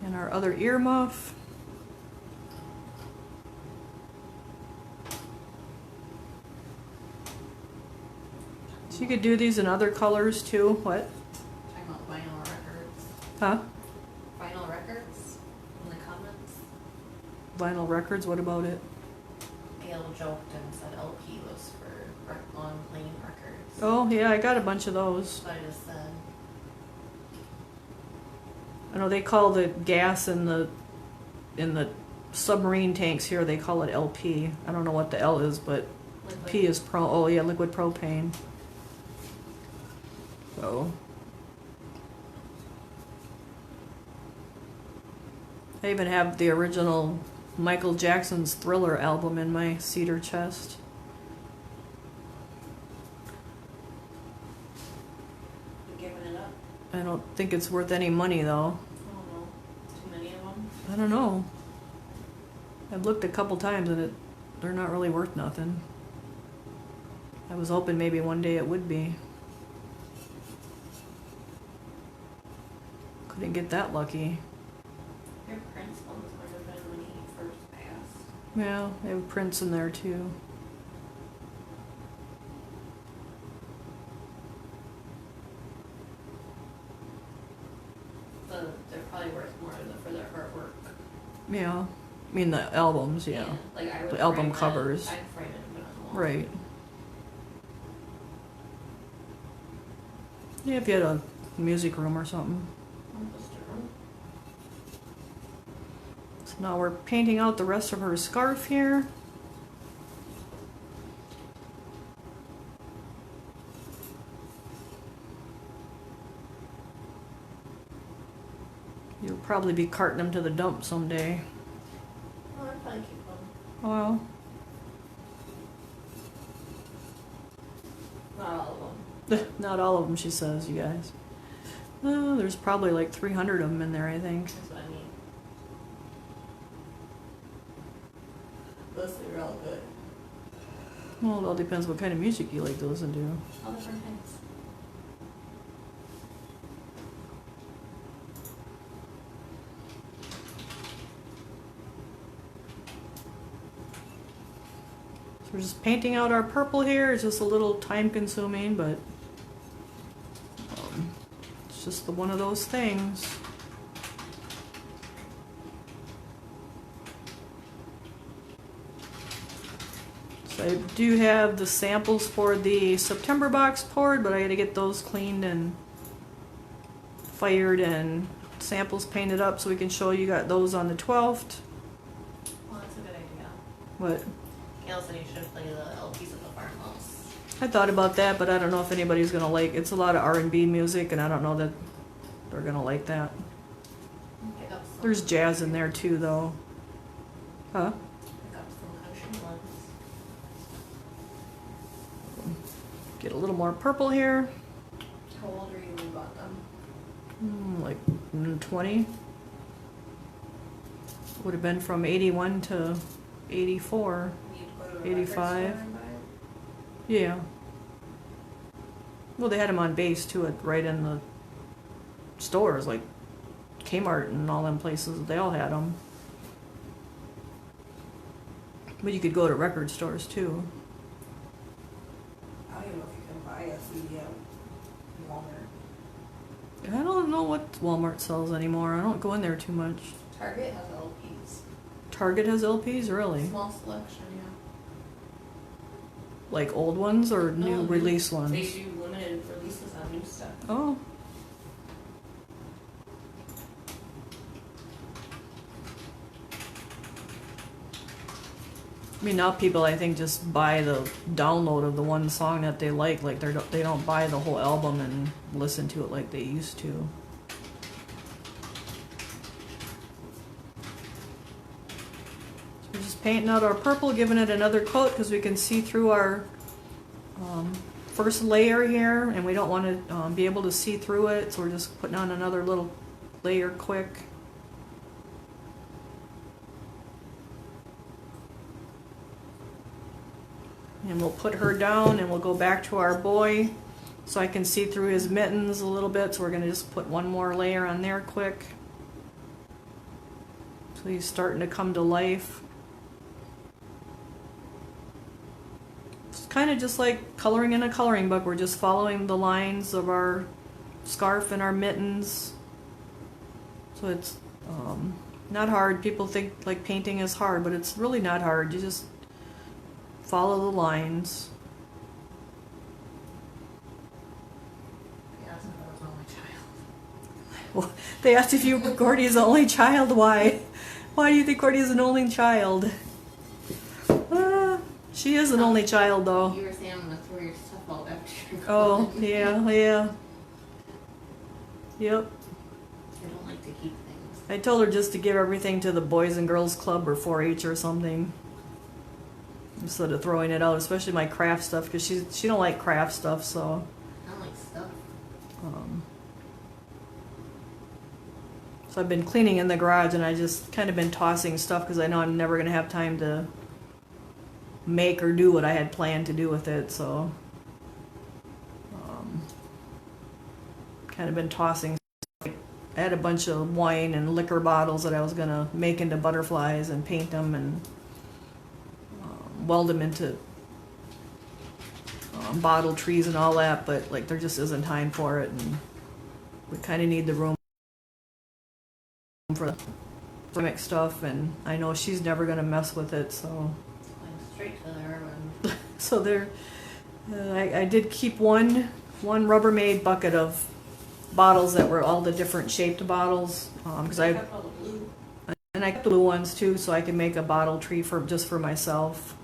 And our other earmuff. So you could do these in other colors too. What? Talking about vinyl records. Huh? Vinyl records in the comments. Vinyl records, what about it? Gail joked and said LP was for long plain records. Oh yeah, I got a bunch of those. That's what I just said. I know they call the gas in the submarine tanks here, they call it LP. I don't know what the L is, but Liquid. P is oh yeah, liquid propane. So I even have the original Michael Jackson's Thriller album in my cedar chest. You giving it up? I don't think it's worth any money though. I don't know. Too many of them? I don't know. I've looked a couple times and they're not really worth nothing. I was hoping maybe one day it would be. Couldn't get that lucky. Your Prince ones might have been when he first passed. Yeah, they have prints in there too. So they're probably worth more for their artwork. Yeah. I mean the albums, yeah. Like I would The album frame that. covers. I'd frame it and put it on the wall. Right. Yeah, if you had a music room or something. Just a room. So now we're painting out the rest of her scarf here. You'll probably be carting them to the dump someday. Oh, I'd probably keep them. Well, Not all of them. not all of them, she says, you guys. There's probably like 300 of them in there, I think. That's what I mean. Those are all good. Well, it all depends what kind of music you like to listen to. All different kinds. So we're just painting out our purple here. It's just a little time consuming, but it's just one of those things. So I do have the samples for the September box poured, but I gotta get those cleaned and fired and samples painted up so we can show you got those on the 12th. Well, that's a good idea. What? Gail said you should play the LPs at the farmhouse. I thought about that, but I don't know if anybody's gonna like. It's a lot of R&B music, and I don't know that they're gonna like that. Pick up some. There's jazz in there too, though. Huh? Pick up some country ones. Get a little more purple here. How old are you when you bought them? Like 20. Would have been from 81 to 84. You'd go to a 85. record store and buy it? Yeah. Well, they had them on base too, right in the stores, like Kmart and all them places. They all had them. But you could go to record stores too. I don't even know if you can buy a CD at Walmart. I don't know what Walmart sells anymore. I don't go in there too much. Target has LPs. Target has LPs, really? Small selection, yeah. Like old ones or No, new release ones? They do limited releases on new stuff. Oh. I mean, now people, I think, just buy the download of the one song that they like. Like, they don't buy the whole album and listen to it like they used to. So we're just painting out our purple, giving it another coat because we can see through our first layer here, and we don't want to be able to see through it, so we're just putting on another little layer quick. And we'll put her down and we'll go back to our boy so I can see through his mittens a little bit. So we're going to just put one more layer on there quick. So he's starting to come to life. It's kind of just like coloring in a coloring book. We're just following the lines of our scarf and our mittens. So it's not hard. People think like painting is hard, but it's really not hard. You just follow the lines. They asked if I was only child. Well, they asked if Gordy is the only child. Why? Why do you think Gordy is an only child? She is an only child, though. You were saying I'm gonna throw your stuff out after you're Oh, gone. yeah, yeah. Yep. I don't like to keep things. I told her just to give everything to the Boys and Girls Club or 4-H or something. Instead of throwing it out, especially my craft stuff, because she don't like craft stuff, so. I don't like stuff. So I've been cleaning in the garage, and I just kind of been tossing stuff because I know I'm never gonna have time to make or do what I had planned to do with it. So, kind of been tossing. I had a bunch of wine and liquor bottles that I was gonna make into butterflies and paint them and weld them into bottle trees and all that, but like there just isn't time for it, and we kind of need the room for the mix stuff, and I know she's never gonna mess with it, so Going straight to there when so there. I did keep one Rubbermaid bucket of bottles that were all the different shaped bottles because I kept all the blue. and I kept the blue ones too, so I can make a bottle tree for just for myself.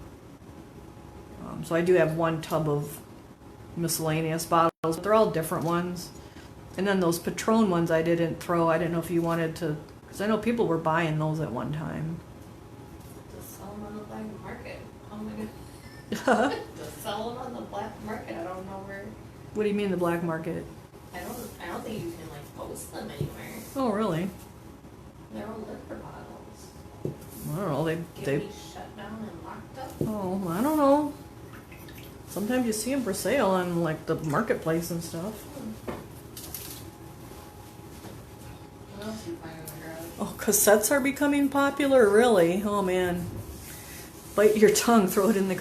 So I do have one tub of miscellaneous bottles, but they're all different ones. And then those Patron ones I didn't throw. I didn't know if you wanted to, because I know people were buying those at one time. just sell them on the black market. Oh my god. Just sell them on the black market. I don't know where. What do you mean the black market? I don't think you can like post them anywhere. Oh, really? They're all liquor bottles. I don't know. Get They me shut down and locked up. oh, I don't know. Sometimes you see them for sale on like the marketplace and stuff. What else do you find in the garage? Oh, cassettes are becoming popular, really? Oh man. Bite your tongue, throw it in the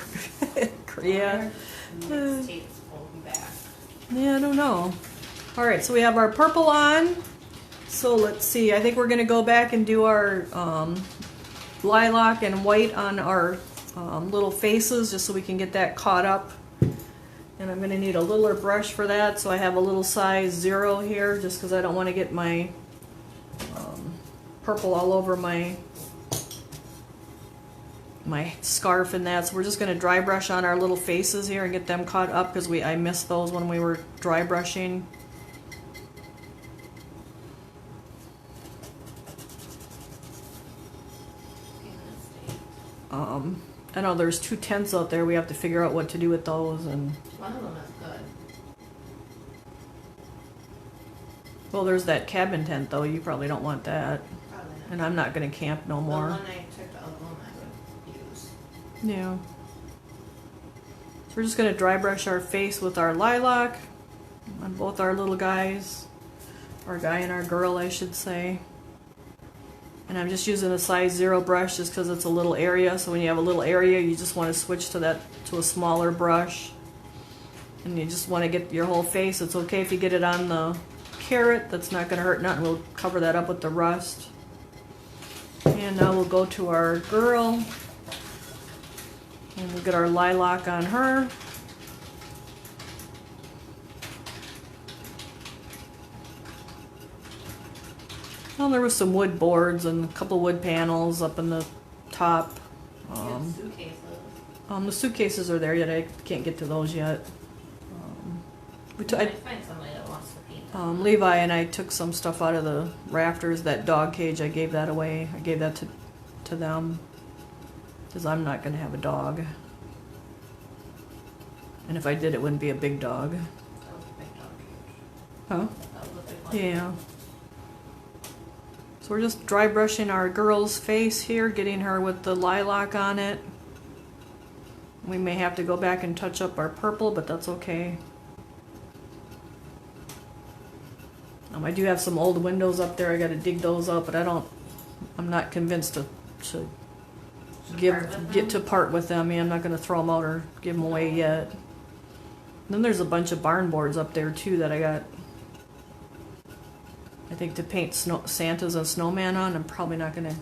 yeah. Mixtapes will be back. Yeah, I don't know. All right, so we have our purple on. So let's see. I think we're gonna go back and do our lilac and white on our little faces, just so we can get that caught up. And I'm gonna need a littler brush for that. So I have a little size 0 here, just because I don't want to get my purple all over my scarf and that. So we're just gonna dry brush on our little faces here and get them caught up, because I missed those when we were dry brushing. I know there's 2 tents out there. We have to figure out what to do with those. And One of them is good. well, there's that cabin tent though. You probably don't want that. Probably not. And I'm not gonna camp no more. The one I took to Oklahoma I would use. Yeah. So we're just gonna dry brush our face with our lilac on both our little guys. Our guy and our girl, I should say. And I'm just using a size 0 brush just because it's a little area. So when you have a little area, you just want to switch to a smaller brush. And you just want to get your whole face. It's okay if you get it on the carrot. That's not going to hurt nothing. We'll cover that up with the rust. And now we'll go to our girl. And we'll get our lilac on her. Well, there was some wood boards and a couple wood panels up in the top. You have suitcases. The suitcases are there yet. I can't get to those yet. You might find somebody that wants to paint them. Levi and I took some stuff out of the rafters. That dog cage, I gave that away. I gave that to them because I'm not going to have a dog. And if I did, it wouldn't be a big dog. That was a big dog cage. Huh? That was a big one. Yeah. So we're just dry brushing our girl's face here, getting her with the lilac on it. We may have to go back and touch up our purple, but that's okay. I do have some old windows up there. I got to dig those up, but I'm not convinced to get to part with them. Yeah, I'm not going to throw them out or give them away yet. Then there's a bunch of barn boards up there too that I got. I think to paint Santas and snowman on. I'm probably not going to.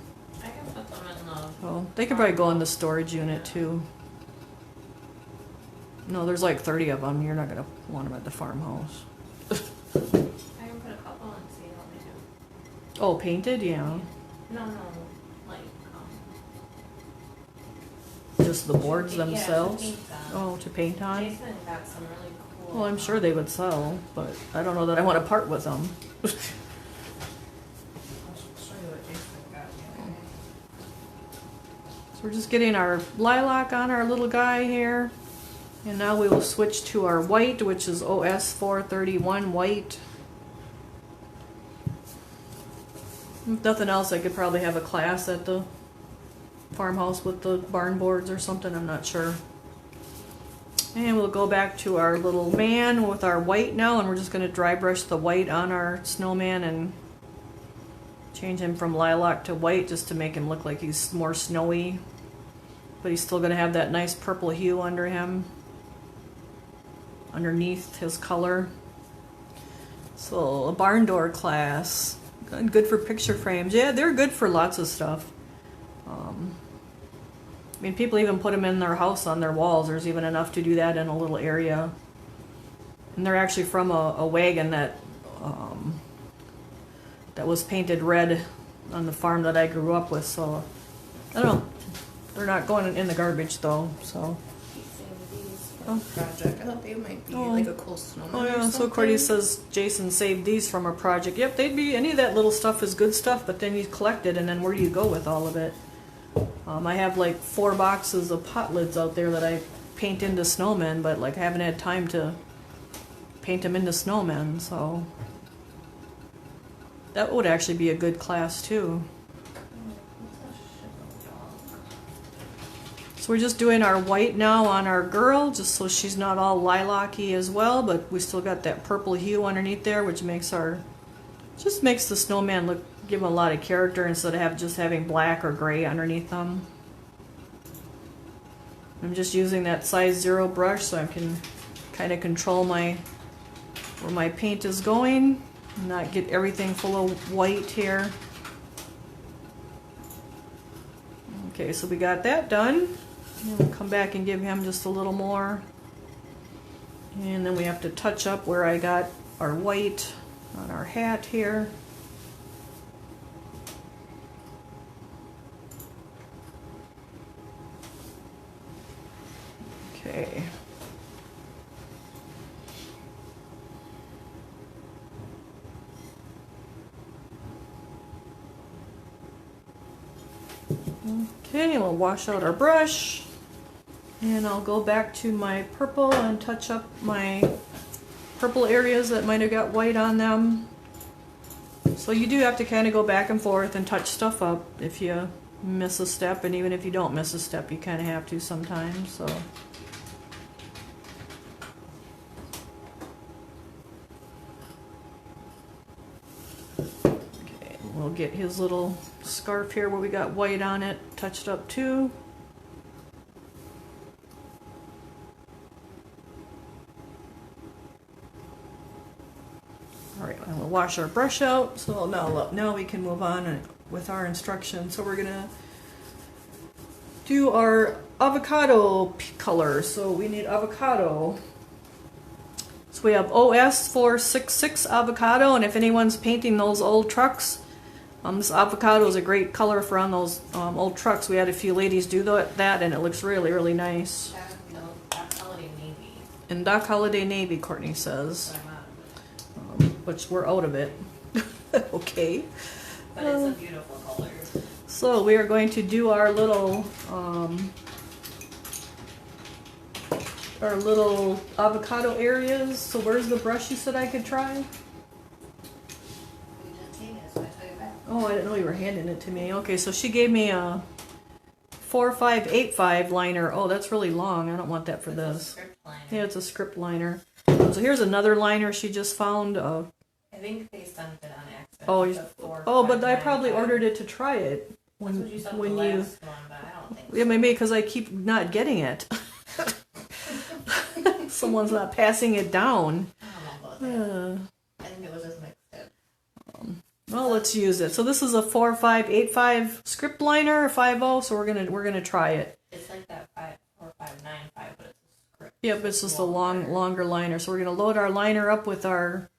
I can put them in the. Oh, they could probably go in the storage unit too. No, there's like 30 of them. You're not going to want them at the farmhouse. I can put a couple and see how they do. Oh, painted? Yeah. No, like Just the boards yeah, to themselves? paint them. Oh, to paint on? Jason got some really cool. Well, I'm sure they would sell, but I don't know that I want to part with them. I'll show you what Jason got the other day. So we're just getting our lilac on our little guy here. And now we will switch to our white, which is OS 431 white. If nothing else, I could probably have a class at the farmhouse with the barn boards or something, I'm not sure. And we'll go back to our little man with our white now, and we're just going to dry brush the white on our snowman and change him from lilac to white just to make him look like he's more snowy. But he's still going to have that nice purple hue under him, underneath his color. So a barn door class, good for picture frames. Yeah, they're good for lots of stuff. I mean, people even put them in their house on their walls. There's even enough to do that in a little area. And they're actually from a wagon that was painted red on the farm that I grew up with. So I don't know. They're not going in the garbage though. So. He saved these for a project. I thought they might be Oh. like a cool snowman. Oh or yeah, so something. Cordy says Jason saved these from a project. Yep, they'd be, any of that little stuff is good stuff, but then you collect it and then where do you go with all of it? I have like 4 boxes of pot lids out there that I paint into snowmen, but like I haven't had time to paint them into snowmen, so that would actually be a good class too. So we're just doing our white now on our girl, just so she's not all lilac-y as well, but we still got that purple hue underneath there, which makes just makes the snowman look, give him a lot of character instead of just having black or gray underneath them. I'm just using that size 0 brush so I can kind of control where my paint is going, and not get everything full of white here. Okay, so we got that done. And we'll come back and give him just a little more. And then we have to touch up where I got our white on our hat here. Okay. Okay, we'll wash out our brush. And I'll go back to my purple and touch up my purple areas that might have got white on them. So you do have to kind of go back and forth and touch stuff up if you miss a step, and even if you don't miss a step, you kind of have to sometimes. So. Okay, we'll get his little scarf here where we got white on it touched up too. Alright, and we'll wash our brush out, so now we can move on with our instructions. So we're gonna do our avocado color. So we need avocado. So we have OS 466 avocado, and if anyone's painting those old trucks, This avocado is a great color for on those old trucks. We had a few ladies do that, and it looks really, really nice. That's holiday navy. And Doc Holiday Navy, Courtney says, But I'm out of it. which we're out of it. Okay. But it's a beautiful color. So we are going to do our little avocado areas. So where's the brush you said I could try? You didn't take it, so I took it back. Oh, I didn't know you were handing it to me. Okay, so she gave me a 4585 liner. Oh, that's really long. I don't want that for It's a this. script liner. Yeah, it's a script liner. So here's another liner she just found. I think they sent it on accident. Oh, It's a 4, but 5, I 9, probably 5. ordered it to try it That's what you said when the you. last one, but I don't think Yeah, so. maybe because I keep not getting it. Someone's not passing it down. I don't know about that. Uh, I think it was just mixed in. well, let's use it. So this is a 4585 script liner, 50. So we're gonna try it. It's like that 4595, but it's a script. Yep, it's just a longer liner. So we're gonna load our liner up with our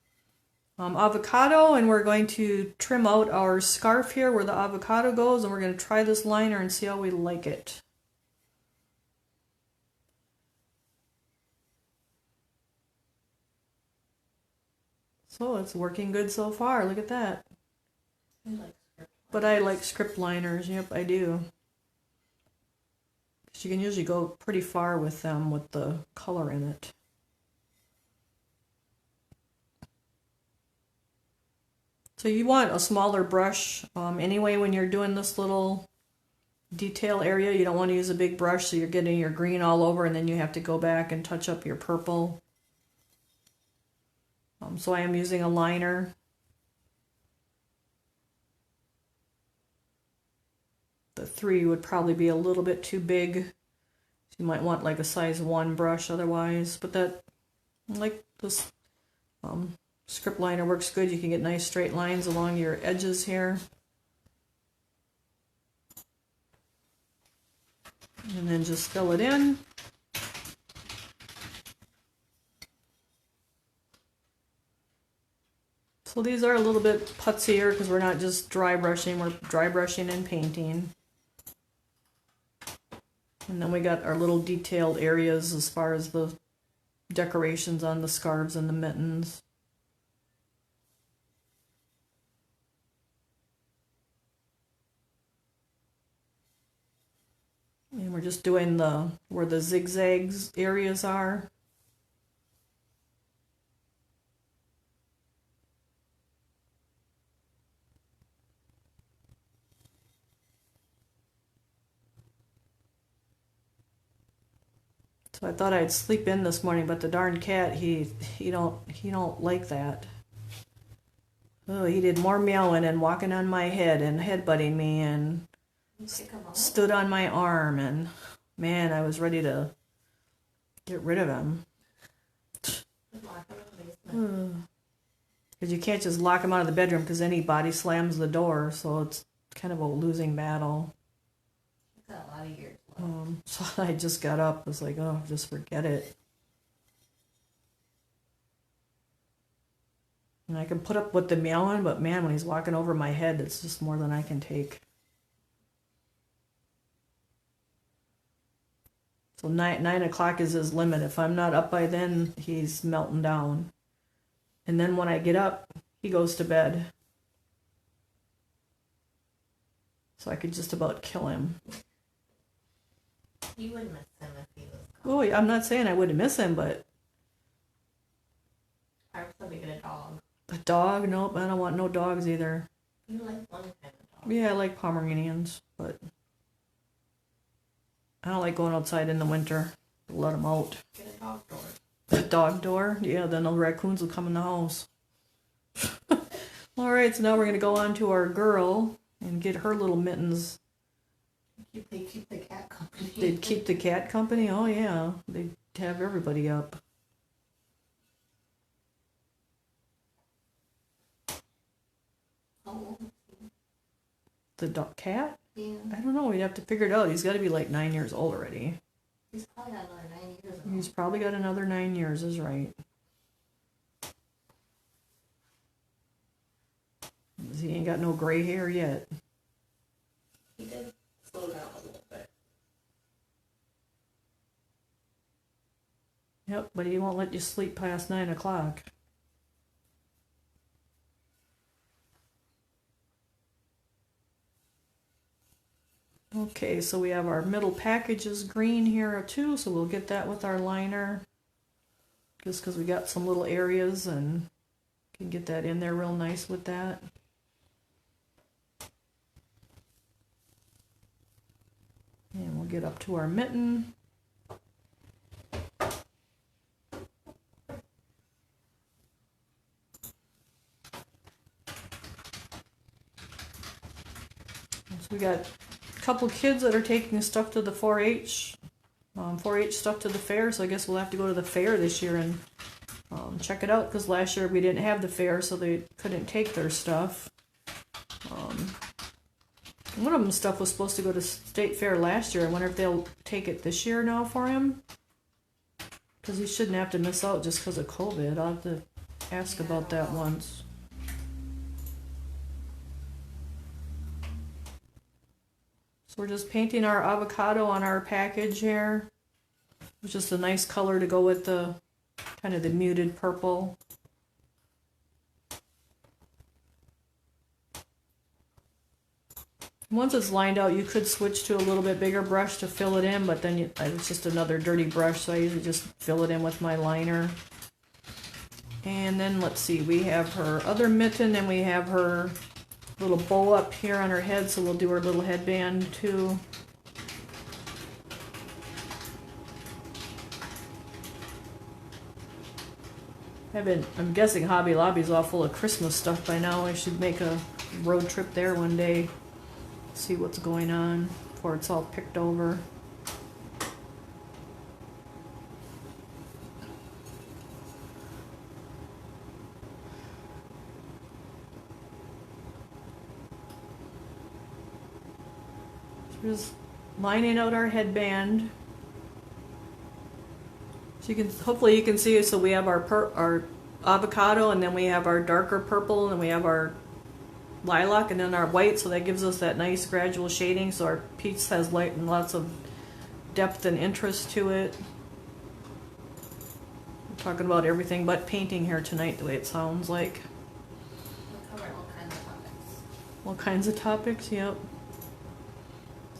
avocado, and we're going to trim out our scarf here where the avocado goes, and we're gonna try this liner and see how we like it. So it's working good so far. Look at that. I like script. But I like script liners. Yep, I do. 'Cause you can usually go pretty far with them with the color in it. So you want a smaller brush anyway when you're doing this little detail area. You don't want to use a big brush so you're getting your green all over and then you have to go back and touch up your purple. So I am using a liner. The 3 would probably be a little bit too big. So you might want like a size 1 brush otherwise. But that, like this script liner works good. You can get nice straight lines along your edges here. And then just fill it in. So these are a little bit putzier because we're not just dry brushing, we're dry brushing and painting. And then we got our little detailed areas as far as the decorations on the scarves and the mittens. And we're just doing where the zigzags areas are. So I thought I'd sleep in this morning, but the darn cat, he don't like that. Oh, he did more meowing and walking on my head and headbutting me and stood on my arm, and man, I was ready to get rid of him. Because you can't just lock him out of the bedroom because then he body slams the door, so it's kind of a losing battle. It's got a lot of years left. So I just got up. I was like, oh, just forget it. And I can put up with the meowing, but man, when he's walking over my head, it's just more than I can take. So 9 o'clock is his limit. If I'm not up by then, he's melting down. And then when I get up, he goes to bed. So I could just about kill him. You would miss him if he was gone. Oh, I'm not saying I wouldn't miss him, but I would probably get a dog. a dog? Nope, I don't want no dogs either. You like one kind of dog. Yeah, I like Pomeranians, but I don't like going outside in the winter. Let them out. Get a dog door. A dog door? Yeah, then the raccoons will come in the house. Alright, so now we're going to go on to our girl and get her little mittens. They keep the cat company. They'd keep the cat company? Oh, yeah. They'd have everybody up. Oh, The cat? yeah. I don't know. We'd have to figure it out. He's got to be like 9 years old already. He's probably got another 9 years ago. He's probably got another 9 years, is right. He ain't got no gray hair yet. He did slow down a little bit. Yep, but he won't let you sleep past 9 o'clock. Okay, so we have our middle package is green here too, so we'll get that with our liner. Just because we got some little areas and can get that in there real nice with that. And we'll get up to our mitten. So we got a couple kids that are taking stuff to the 4-H. 4-H stuff to the fair, so I guess we'll have to go to the fair this year and check it out, because last year we didn't have the fair, so they couldn't take their stuff. One of them stuff was supposed to go to state fair last year. I wonder if they'll take it this year now for him, because he shouldn't have to miss out just because of COVID. I'll have to ask about that once. So we're just painting our avocado on our package here. It's just a nice color to go with the kind of the muted purple. Once it's lined out, you could switch to a little bit bigger brush to fill it in, but then it's just another dirty brush, so I usually just fill it in with my liner. And then let's see, we have her other mitten, and we have her little bow up here on her head, so we'll do her little headband too. I'm guessing Hobby Lobby's all full of Christmas stuff by now. I should make a road trip there one day, see what's going on before it's all picked over. Just lining out our headband. So you can, hopefully you can see it. So we have our avocado, and then we have our darker purple, and then we have our lilac, and then our white. So that gives us that nice gradual shading. So our piece has light and lots of depth and interest to it. We're talking about everything but painting here tonight, the way it sounds like. We'll cover all kinds of topics. All kinds of topics, yep.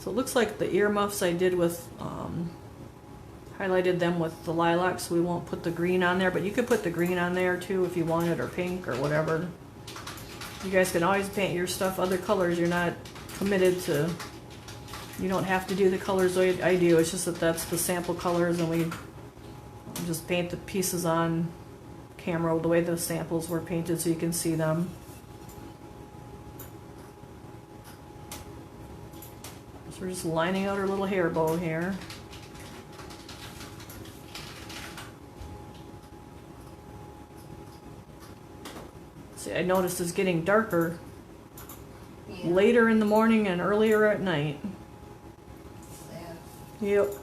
So it looks like the earmuffs I did with, highlighted them with the lilac, so we won't put the green on there, but you could put the green on there too if you wanted, or pink, or whatever. You guys can always paint your stuff other colors. You're not committed to, you don't have to do the colors I do. It's just that that's the sample colors, and we just paint the pieces on camera the way the samples were painted so you can see them. So we're just lining out our little hair bow here. See, I noticed it's getting darker later in the morning and earlier at night. Sad. Yep.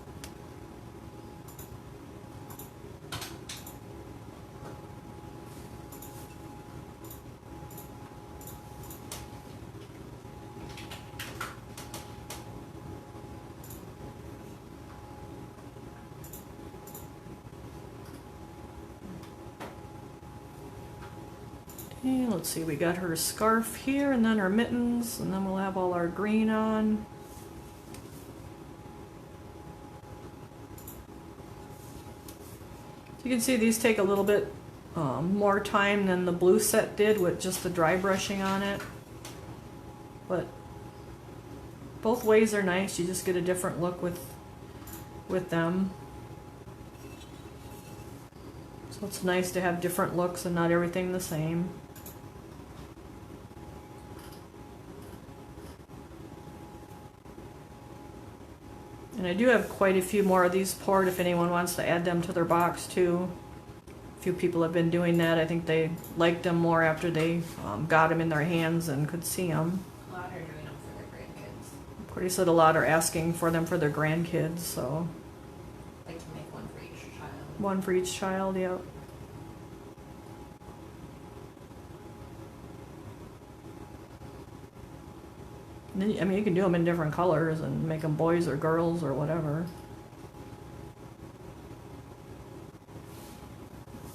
Okay, let's see, we got her scarf here, and then her mittens, and then we'll have all our green on. So you can see these take a little bit more time than the blue set did with just the dry brushing on it. But both ways are nice, you just get a different look with them. So it's nice to have different looks and not everything the same. And I do have quite a few more of these poured if anyone wants to add them to their box too. A few people have been doing that. I think they liked them more after they got them in their hands and could see them. A lot are doing them for their grandkids. Pretty said a lot are asking for them for their grandkids, so. Like to make one for each child. One for each child, yep. I mean, you can do them in different colors and make them boys or girls or whatever.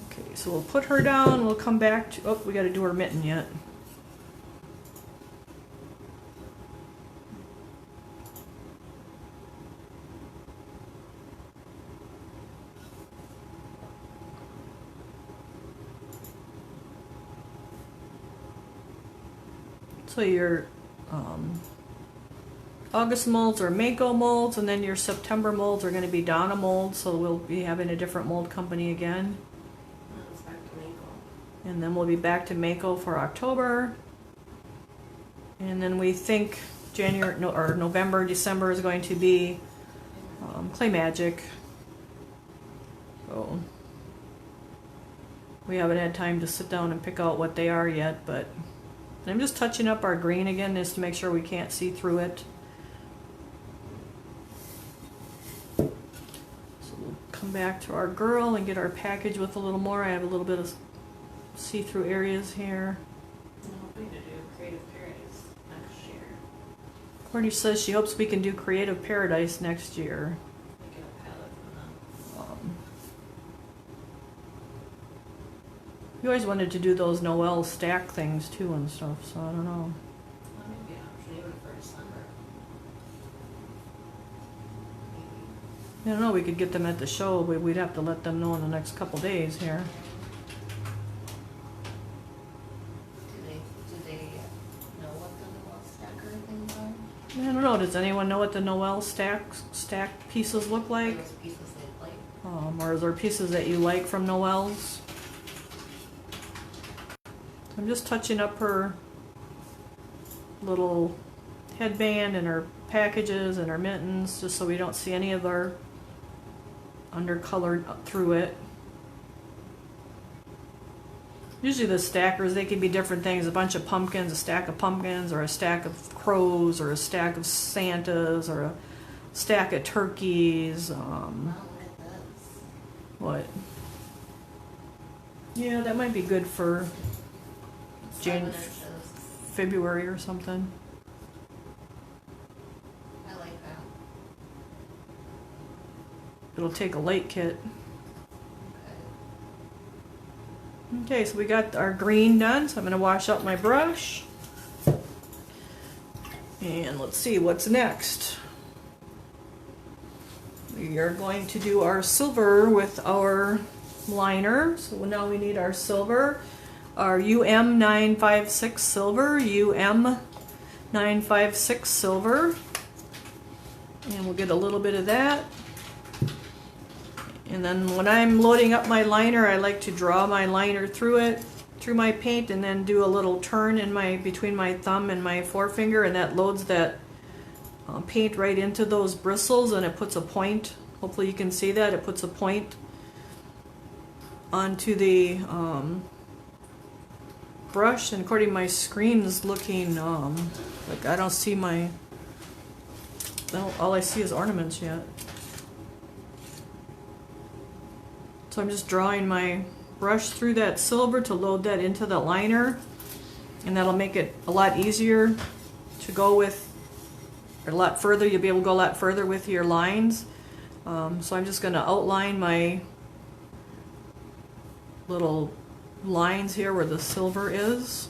Okay, so we'll put her down. We'll come back to, oh, we got to do her mitten yet. So your August molds are Mako molds, and then your September molds are going to be Donna molds, so we'll be having a different mold company again. It's back to Mako. And then we'll be back to Mako for October. And then we think January, no, or November, December is going to be Clay Magic. So we haven't had time to sit down and pick out what they are yet, but I'm just touching up our green again just to make sure we can't see through it. So we'll come back to our girl and get our package with a little more. I have a little bit of see-through areas here. I'm hoping to do Creative Paradise next year. Courtney says she hopes we can do Creative Paradise next year. Get a palette from them. You always wanted to do those Noel stack things too and stuff, so I don't know. That may be an option even for December. Maybe. I don't know, we could get them at the show, but we'd have to let them know in the next couple days here. Do they know what the Noel stacker things are? I don't know, does anyone know what the Noel stack pieces look Are like? those pieces they like? Or is there pieces that you like from Noel's? I'm just touching up her little headband and her packages and her mittens just so we don't see any of our undercolored up through it. Usually the stackers, they can be different things, a bunch of pumpkins, a stack of pumpkins, or a stack of crows, or a stack of Santas, or a stack of turkeys. Not with this. What? Yeah, that might be good for 7 inches. February or something. I like that. It'll take a late kit. Okay. Okay, so we got our green done, so I'm going to wash out my brush. And let's see what's next. We are going to do our silver with our liner. So now we need our silver. Our UM956 silver, UM956 silver, and we'll get a little bit of that. And then when I'm loading up my liner, I like to draw my liner through it, through my paint, and then do a little turn in between my thumb and my forefinger, and that loads that paint right into those bristles, and it puts a point. Hopefully you can see that it puts a point onto the brush, and according to my screen is looking like I don't see my, all I see is ornaments yet. So I'm just drawing my brush through that silver to load that into the liner, and that'll make it a lot easier to go with, or a lot further. You'll be able to go a lot further with your lines. So I'm just going to outline my little lines here where the silver is.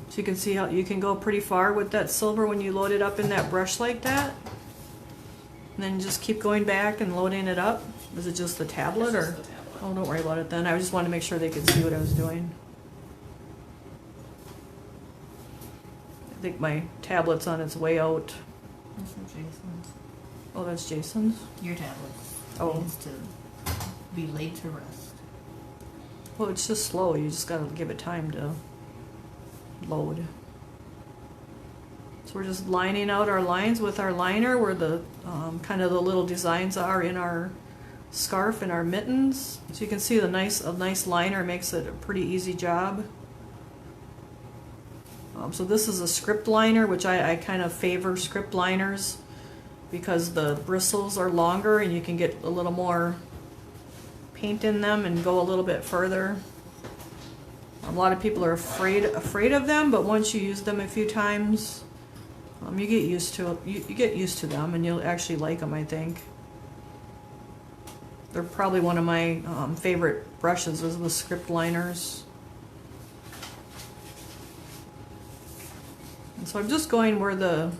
So you can see how you can go pretty far with that silver when you load it up in that brush like that. And then just keep going back and loading it up. Is it just the tablet, It's or? just the tablet. Oh, don't worry about it then. I just wanted to make sure they could see what I was doing. I think my tablet's on its way out. This is Jason's. Oh, that's Jason's? Your tablet Oh. needs to be laid to rest. Well, it's just slow. You just gotta give it time to load. So we're just lining out our lines with our liner where the kind of the little designs are in our scarf and our mittens. So you can see a nice liner makes it a pretty easy job. So this is a script liner, which I kind of favor script liners because the bristles are longer and you can get a little more paint in them and go a little bit further. A lot of people are afraid of them, but once you use them a few times, You get used to it. You get used to them, and you'll actually like them, I think. They're probably one of my favorite brushes is the script liners. And so I'm just going where the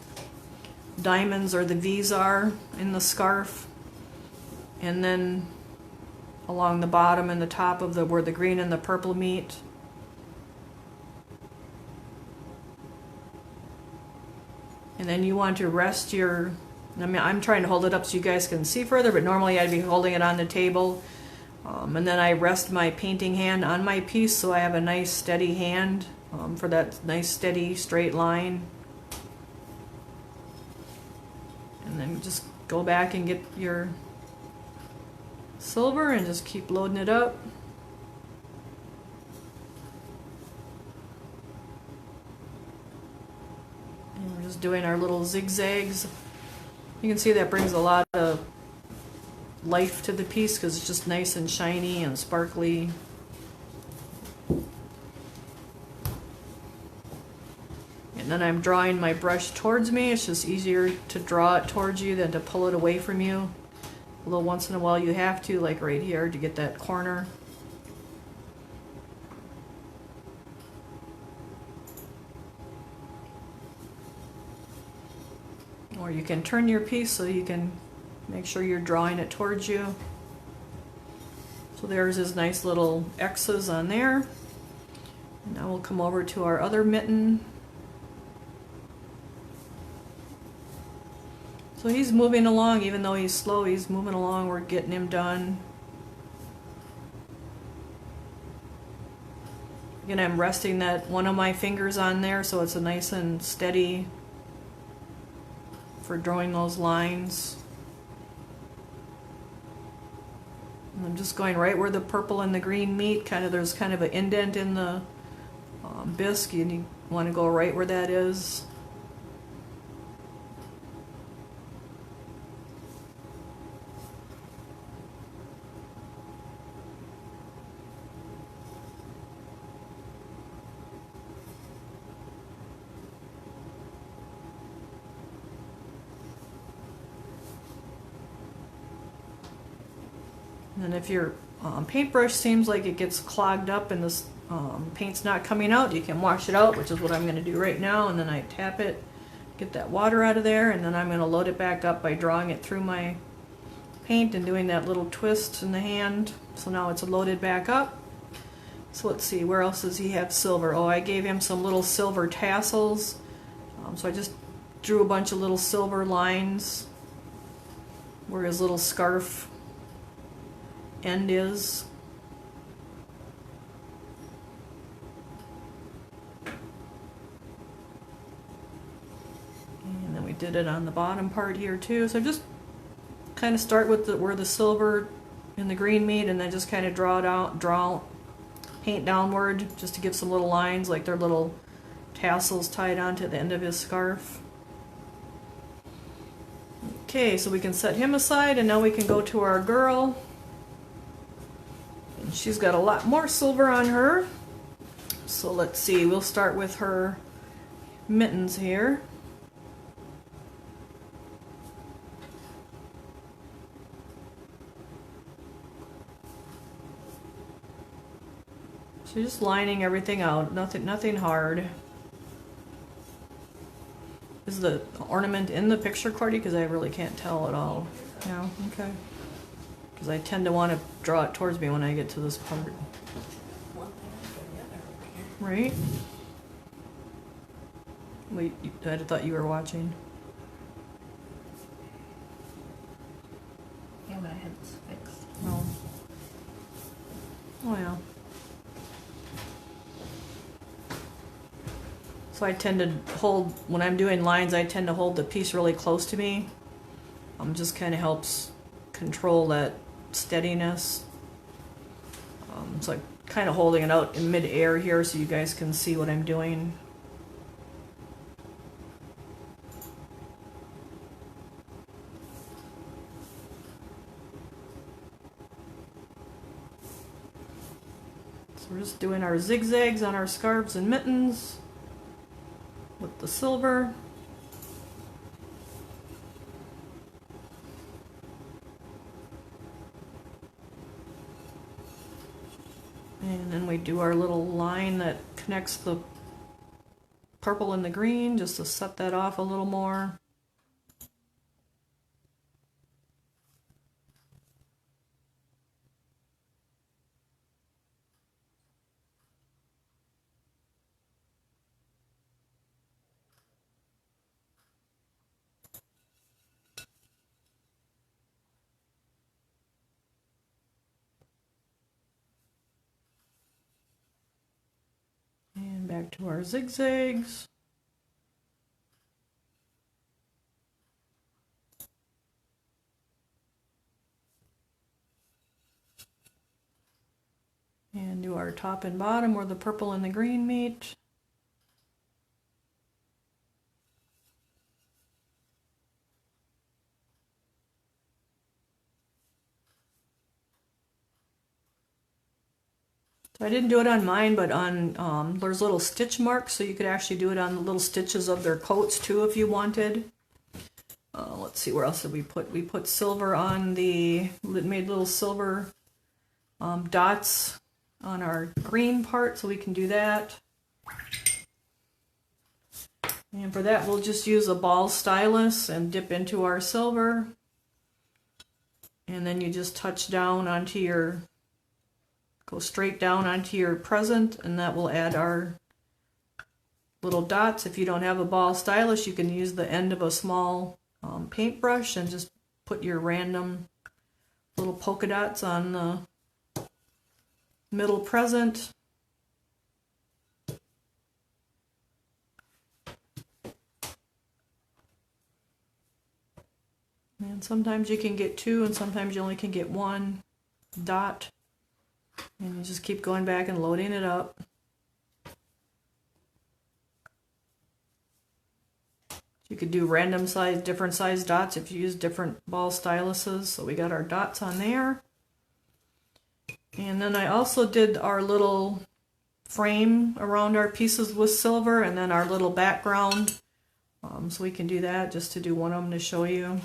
diamonds or the V's are in the scarf, and then along the bottom and the top of where the green and the purple meet. And then you want to rest your, I mean, I'm trying to hold it up so you guys can see further, but normally I'd be holding it on the table. And then I rest my painting hand on my piece so I have a nice steady hand for that nice steady straight line. And then just go back and get your silver and just keep loading it up. And we're just doing our little zigzags. You can see that brings a lot of life to the piece because it's just nice and shiny and sparkly. And then I'm drawing my brush towards me. It's just easier to draw it towards you than to pull it away from you. Although once in a while you have to, like right here, to get that corner. Or you can turn your piece so you can make sure you're drawing it towards you. So there's his nice little X's on there. And now we'll come over to our other mitten. So he's moving along, even though he's slow, he's moving along, we're getting him done. Again, I'm resting that one of my fingers on there so it's a nice and steady for drawing those lines. And I'm just going right where the purple and the green meet. There's kind of an indent in the bisque, and you want to go right where that is. And if your paintbrush seems like it gets clogged up and this paint's not coming out, you can wash it out, which is what I'm going to do right now. And then I tap it, get that water out of there, and then I'm going to load it back up by drawing it through my paint and doing that little twist in the hand. So now it's loaded back up. So let's see, where else does he have silver? Oh, I gave him some little silver tassels. So I just drew a bunch of little silver lines where his little scarf end is. And then we did it on the bottom part here too. So just kind of start with where the silver and the green meet, and then just kind of draw paint downward just to give some little lines like they're little tassels tied onto the end of his scarf. Okay, so we can set him aside, and now we can go to our girl. And she's got a lot more silver on her. So let's see, we'll start with her mittens here. So just lining everything out, nothing hard. Is the ornament in the picture, Cordy? Because I really can't tell at all. No? Okay. Because I tend to want to draw it towards me when I get to this part. One thing after the other over here. Right? Wait, I thought you were watching. Yeah, but I had this fixed. Oh. Oh yeah. So I tend to hold, when I'm doing lines, I tend to hold the piece really close to me. Just kind of helps control that steadiness. So I'm kind of holding it out in mid-air here so you guys can see what I'm doing. So we're just doing our zigzags on our scarves and mittens with the silver. And then we do our little line that connects the purple and the green, just to set that off a little more. And back to our zigzags. And do our top and bottom where the purple and the green meet. So I didn't do it on mine, but on there's little stitch marks, so you could actually do it on the little stitches of their coats too if you wanted. Let's see, where else did we put? We put silver on the, made little silver dots on our green part, so we can do that. And for that, we'll just use a ball stylus and dip into our silver. And then you just touch down onto your, go straight down onto your present, and that will add our little dots. If you don't have a ball stylus, you can use the end of a small paintbrush and just put your random little polka dots on the middle present. And sometimes you can get two, and sometimes you only can get one dot. And you just keep going back and loading it up. You could do random size, different size dots if you use different ball styluses. So we got our dots on there. And then I also did our little frame around our pieces with silver, and then our little background. So we can do that, just to do one of them to show you.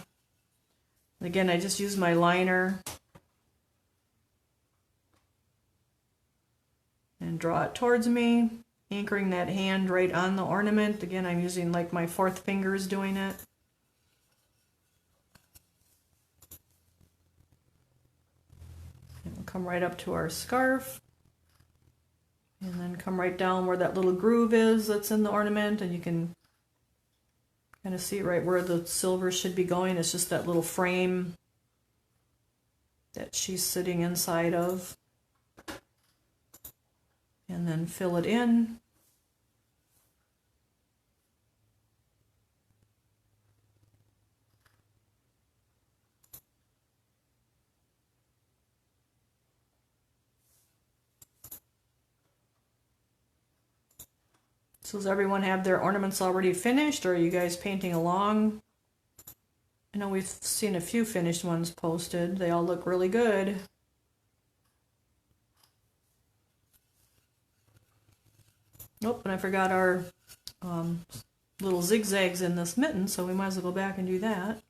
Again, I just used my liner and draw it towards me, anchoring that hand right on the ornament. Again, I'm using like my fourth fingers doing it. And we'll come right up to our scarf, and then come right down where that little groove is that's in the ornament, and you can kind of see right where the silver should be going. It's just that little frame that she's sitting inside of. And then fill it in. So does everyone have their ornaments already finished, or are you guys painting along? I know we've seen a few finished ones posted. They all look really good. Nope, and I forgot our little zigzags in this mitten, so we might as well go back and do that.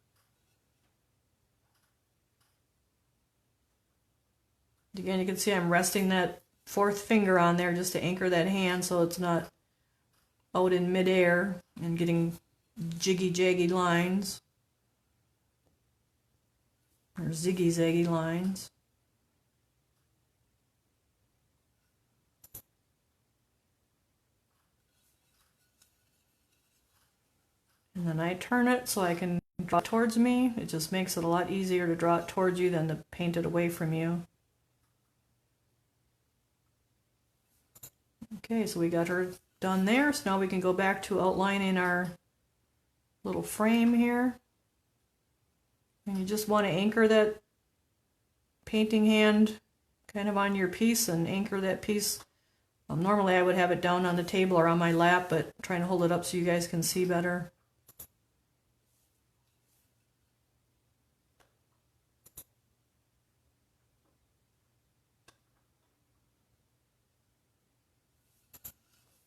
Again, you can see I'm resting that fourth finger on there just to anchor that hand so it's not out in midair and getting jiggy-jaggy lines. Or ziggy-zaggy lines. And then I turn it so I can draw it towards me. It just makes it a lot easier to draw it towards you than to paint it away from you. Okay, so we got her done there. So now we can go back to outlining our little frame here. And you just want to anchor that painting hand kind of on your piece and anchor that piece. Normally I would have it down on the table or on my lap, but I'm trying to hold it up so you guys can see better.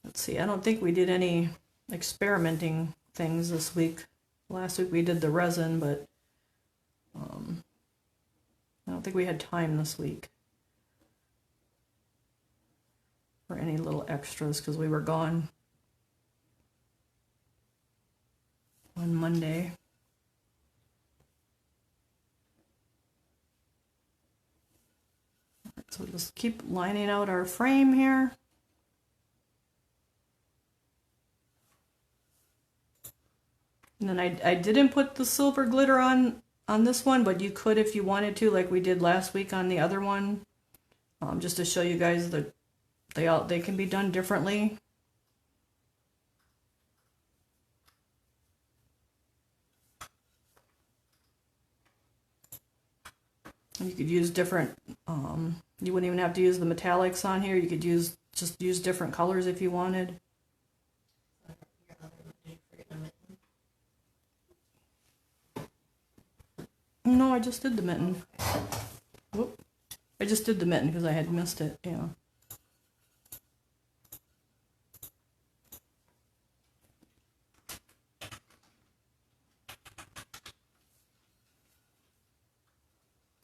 Let's see, I don't think we did any experimenting things this week. Last week we did the resin, but I don't think we had time this week. for any little extras because we were gone on Monday. So just keep lining out our frame here. And then I didn't put the silver glitter on this one, but you could if you wanted to, like we did last week on the other one, just to show you guys that they can be done differently. And you could use different. You wouldn't even have to use the metallics on here. You could just use different colors if you wanted. No, I just did the mitten. Whoop. I just did the mitten because I had missed it, yeah.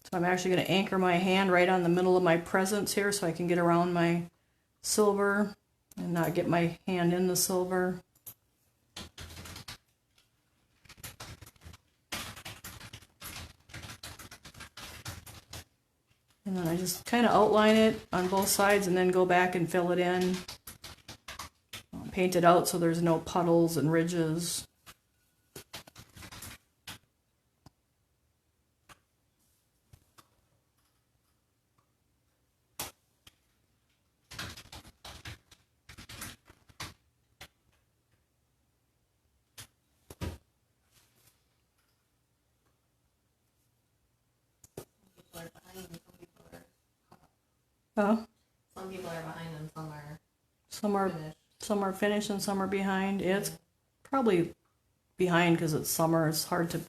So I'm actually going to anchor my hand right on the middle of my presents here so I can get around my silver and not get my hand in the silver. And then I just kind of outline it on both sides and then go back and fill it in. Paint it out so there's no puddles and ridges. Some people are behind and finished. Some are finished and some are behind. Yeah, it's probably behind because it's summer. It's hard to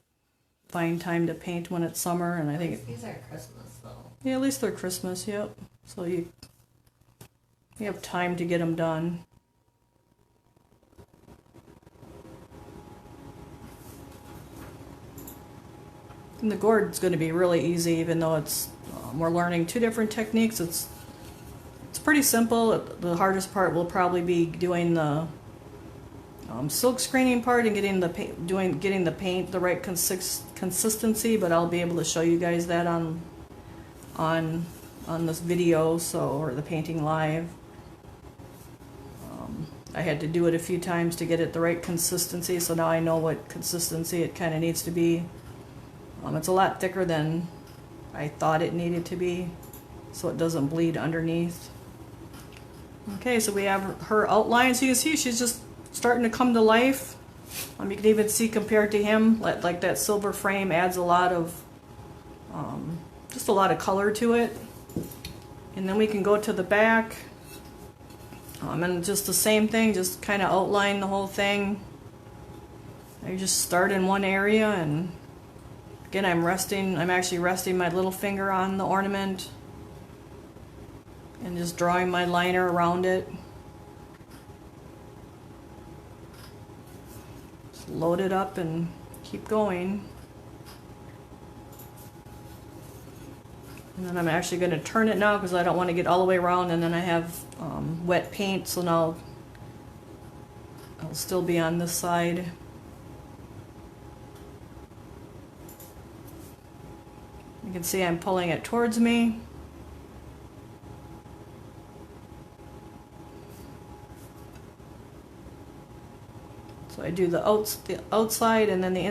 find time to paint when it's summer, and I think these are Christmas though. Yeah, at least they're Christmas. Yep. So you have time to get them done. And the gourd's going to be really easy, even though it's we're learning two different techniques. It's pretty simple. The hardest part will probably be doing the silk screening part and getting the paint the right consistency. But I'll be able to show you guys that on this video, or the painting live. I had to do it a few times to get it the right consistency, so now I know what consistency it kind of needs to be. It's a lot thicker than I thought it needed to be, so it doesn't bleed underneath. Okay, so we have her outline. So you can see she's just starting to come to life. You can even see compared to him, like that silver frame adds a lot of, just a lot of color to it. And then we can go to the back, and just the same thing, just kind of outline the whole thing. I just start in one area, and again, I'm actually resting my little finger on the ornament and just drawing my liner around it. Just load it up and keep going. And then I'm actually going to turn it now because I don't want to get all the way around, and then I have wet paint, so now I'll still be on this side. You can see I'm pulling it towards me. So I do the outside and then the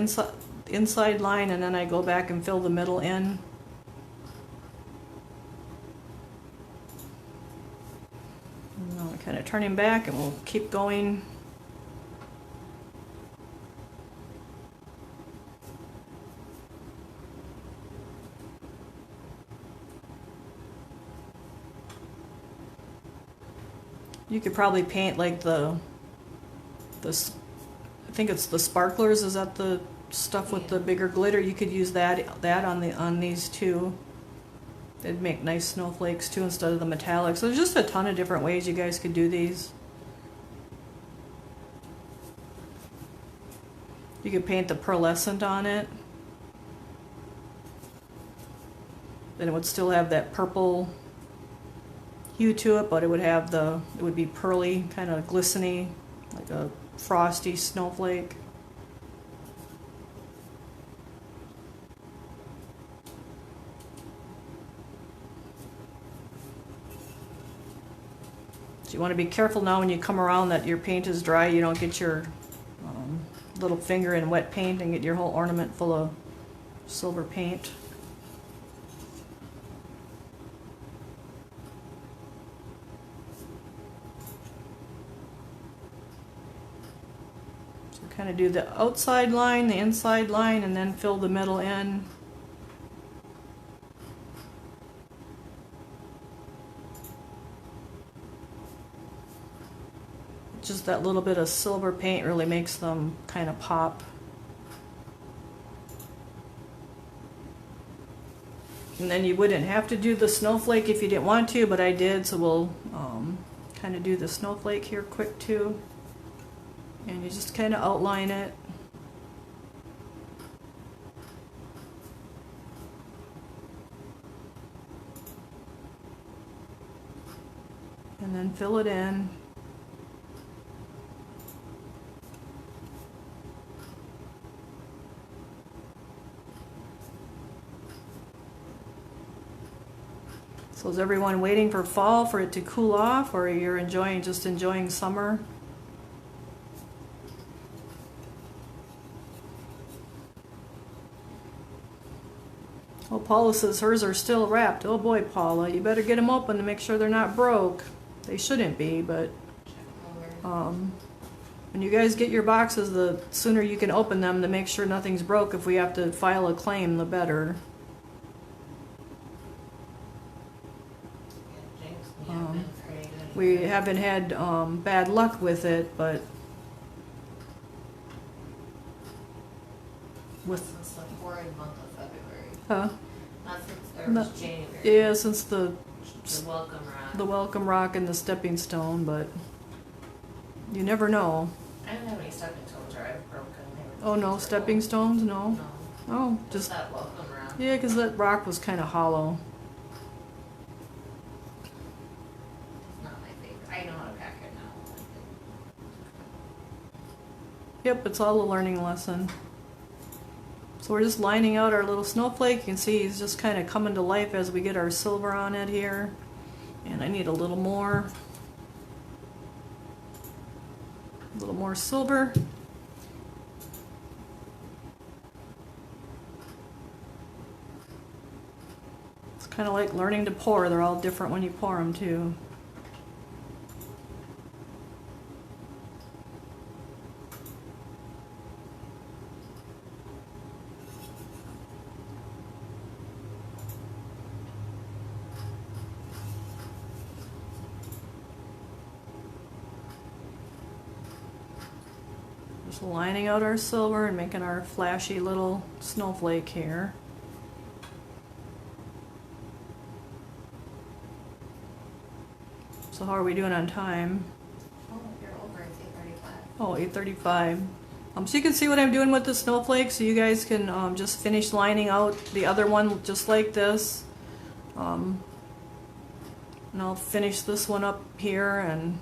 inside line, and then I go back and fill the middle in. And now I'm kind of turning back, and we'll keep going. You could probably paint like this. I think it's the sparklers. Is that the stuff with the bigger glitter? You could use that on these two. It'd make nice snowflakes too instead of the metallics. So there's just a ton of different ways you guys could do these. You could paint the pearlescent on it. Then it would still have that purple hue to it, but it would be pearly, kind of glistening, like a frosty snowflake. So you want to be careful now when you come around that your paint is dry, you don't get your little finger in wet paint and get your whole ornament full of silver paint. So kind of do the outside line, the inside line, and then fill the middle in. Just that little bit of silver paint really makes them kind of pop. And then you wouldn't have to do the snowflake if you didn't want to, but I did, so we'll kind of do the snowflake here quick too. And you just kind of outline it. And then fill it in. So is everyone waiting for fall for it to cool off, or you're just enjoying summer? Oh, Paula says hers are still wrapped. Oh boy, Paula, you better get them open to make sure they're not broke. They shouldn't be, but when you guys get your boxes, the sooner you can open them to make sure nothing's broke. If we have to file a claim, the better. We haven't had bad luck with it, but since the horrid month of February. Huh? Not since was January. Yeah, since the welcome rock. The welcome rock and the stepping stone, but you never know. I don't have any stepping stones, or I've broken. Oh no, stepping stones? No. No. Oh, Just that welcome rock. Yeah, because that rock was kind of hollow. I know how to pack it now. Yep, it's all a learning lesson. So we're just lining out our little snowflake. You can see he's just kind of coming to life as we get our silver on it here. And I need a little more silver. It's kind of like learning to pour. They're all different when you pour them too. Just lining out our silver and making our flashy little snowflake here. So how are we doing on time? Oh, you're over. It's 8:35. Oh, 8:35. So you can see what I'm doing with the snowflake, so you guys can just finish lining out the other one just like this. And I'll finish this one up here, and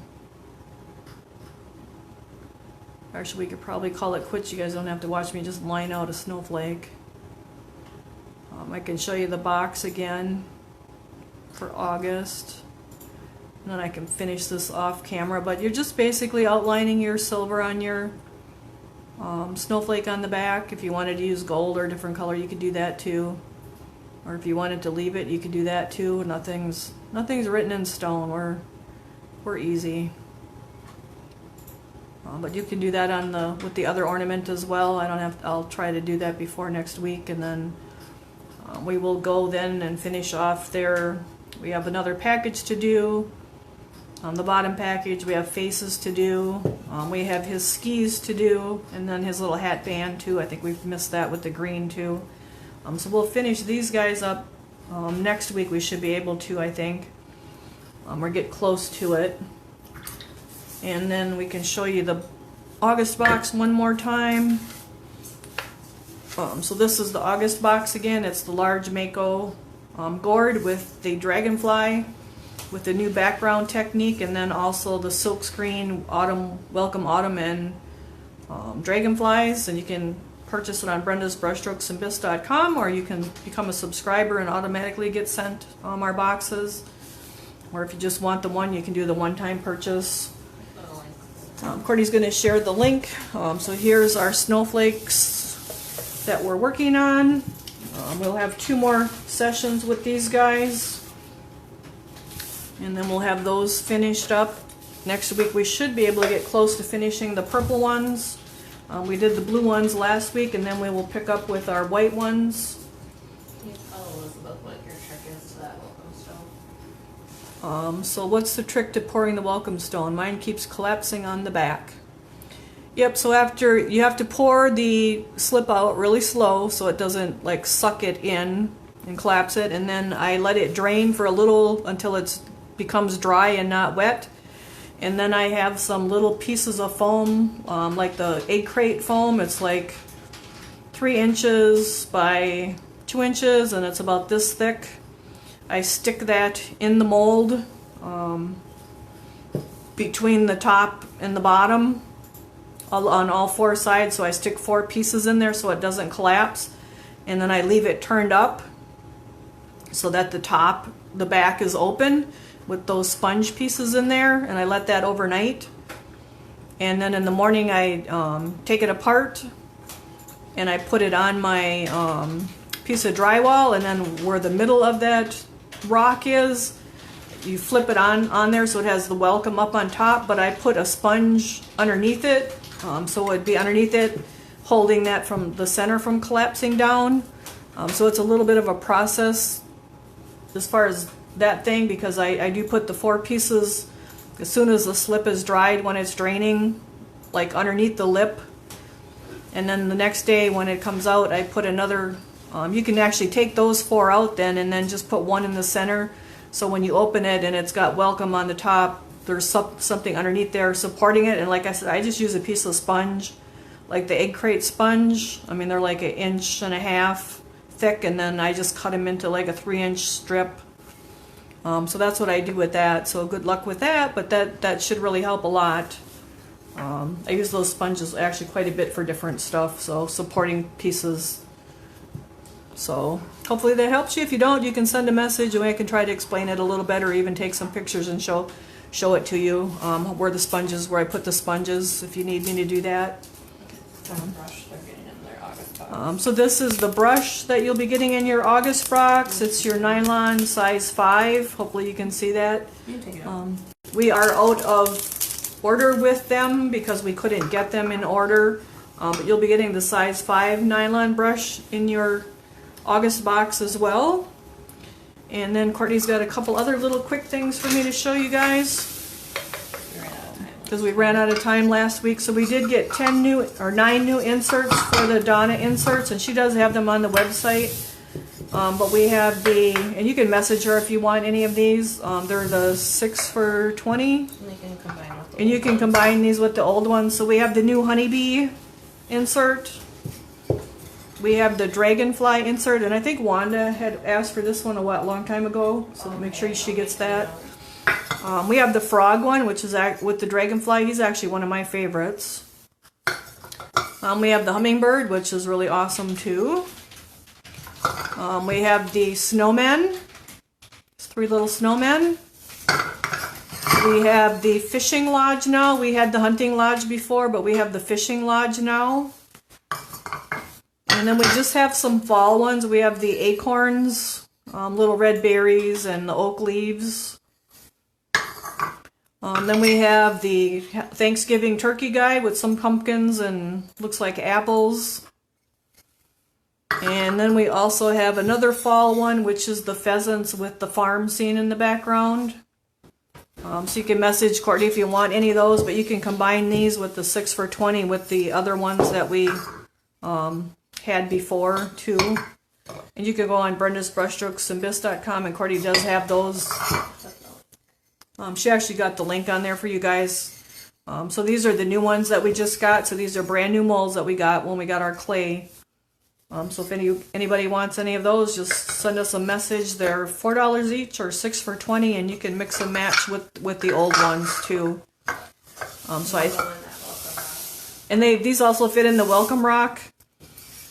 actually we could probably call it quits. You guys don't have to watch me just line out a snowflake. I can show you the box again for August. And then I can finish this off camera, but you're just basically outlining your silver on your snowflake on the back. If you wanted to use gold or a different color, you could do that too. Or if you wanted to leave it, you could do that too. Nothing's written in stone. We're easy. But you can do that on with the other ornament as well. I'll try to do that before next week, and then we will go then and finish off there. We have another package to do. On the bottom package, we have faces to do. We have his skis to do, and then his little hat band too. I think we've missed that with the green too. So we'll finish these guys up next week. We should be able to, I think, or get close to it. And then we can show you the August box one more time. So this is the August box again. It's the large Mako gourd with the dragonfly with the new background technique, and then also the silkscreen autumn, welcome autumn, and dragonflies. And you can purchase it on brendasbrushstrokesandbisque.com, or you can become a subscriber and automatically get sent our boxes. Or if you just want the one, you can do the one-time purchase. Courtney's going to share the link. So here's our snowflakes that we're working on. We'll have 2 more sessions with these guys, and then we'll have those finished up. Next week we should be able to get close to finishing the purple ones. We did the blue ones last week, and then we will pick up with our white ones. Can you tell Elizabeth what your trick is to that welcome stone? So what's the trick to pouring the welcome stone? Mine keeps collapsing on the back. Yep, so after you have to pour the slip out really slow so it doesn't like suck it in and collapse it, and then I let it drain for a little until it becomes dry and not wet. And then I have some little pieces of foam, like the egg crate foam. It's like 3 inches by 2 inches, and it's about this thick. I stick that in the mold between the top and the bottom on all 4 sides. So I stick 4 pieces in there so it doesn't collapse. And then I leave it turned up so that the back is open, with those sponge pieces in there, and I let that overnight. And then in the morning I take it apart and I put it on my piece of drywall, and then where the middle of that rock is, you flip it on there so it has the welcome up on top, but I put a sponge underneath it, so it would be underneath it, holding that from the center from collapsing down. So it's a little bit of a process as far as that thing, because I do put the 4 pieces as soon as the slip is dried, when it's draining, like underneath the lip. And then the next day when it comes out, I put another, you can actually take those 4 out then, and then just put 1 in the center. So when you open it and it's got welcome on the top, there's something underneath there supporting it. And like I said, I just use a piece of sponge, like the egg crate sponge. I mean, they're like 1.5 inches thick, and then I just cut them into like a 3-inch strip. So that's what I do with that. So good luck with that, but that should really help a lot. I use those sponges actually quite a bit for different stuff, so supporting pieces. So hopefully that helps you. If you don't, you can send a message and I can try to explain it a little better, or even take some pictures and show it to you, where I put the sponges, if you need me to do that. Brush they're getting in their August box. So this is the brush that you'll be getting in your August box. It's your nylon size 5. Hopefully you can see that. You can take it out. We are out of order with them because we couldn't get them in order. But you'll be getting the size 5 nylon brush in your August box as well. And then Courtney's got a couple other little quick things for me to show you guys, because we ran out of time last week. So we did get 9 new inserts for the Donna inserts, and she does have them on the website. But we have and you can message her if you want any of these. They're the 6 for $20. And you can combine these with the old ones. So we have the new honeybee insert. We have the dragonfly insert, and I think Wanda had asked for this one a long time ago, so make sure she gets that. We have the frog one, which is with the dragonfly. He's actually one of my favorites. We have the hummingbird, which is really awesome too. We have the snowmen. It's 3 little snowmen. We have the fishing lodge now. We had the hunting lodge before, but we have the fishing lodge now. And then we just have some fall ones. We have the acorns, little red berries, and the oak leaves. Then we have the Thanksgiving turkey guy with some pumpkins and looks like apples. And then we also have another fall one, which is the pheasants with the farm scene in the background. So you can message Courtney if you want any of those, but you can combine these with the 6 for $20 with the other ones that we had before too. And you can go on brendasbrushstrokesandbisque.com, and Courtney does have those. She actually got the link on there for you guys. So these are the new ones that we just got. So these are brand new molds that we got when we got our clay So if anybody wants any of those, just send us a message. They're $4 each or 6 for $20, and you can mix and match with the old ones too. And these also fit in the welcome rock.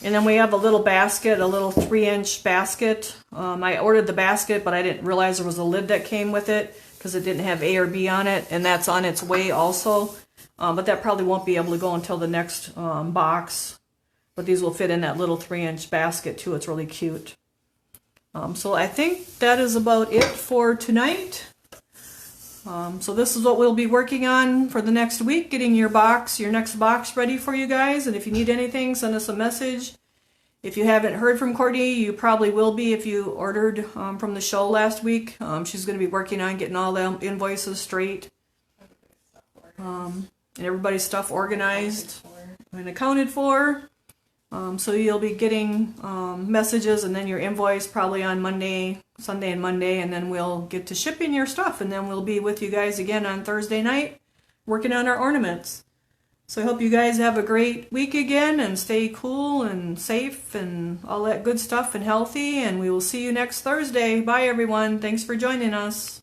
And then we have a little basket, a little 3-inch basket. I ordered the basket, but I didn't realize there was a lid that came with it because it didn't have A or B on it, and that's on its way also. But that probably won't be able to go until the next box. But these will fit in that little 3-inch basket too. It's really cute. So I think that is about it for tonight. So this is what we'll be working on for the next week, getting your next box ready for you guys. And if you need anything, send us a message. If you haven't heard from Courtney, you probably will be if you ordered from the show last week. She's going to be working on getting all the invoices straight. And everybody's stuff organized and accounted for. So you'll be getting messages and then your invoice probably on Sunday and Monday, and then we'll get to shipping your stuff, and then we'll be with you guys again on Thursday night working on our ornaments. So I hope you guys have a great week again and stay cool and safe and all that good stuff and healthy, and we will see you next Thursday. Bye everyone. Thanks for joining us.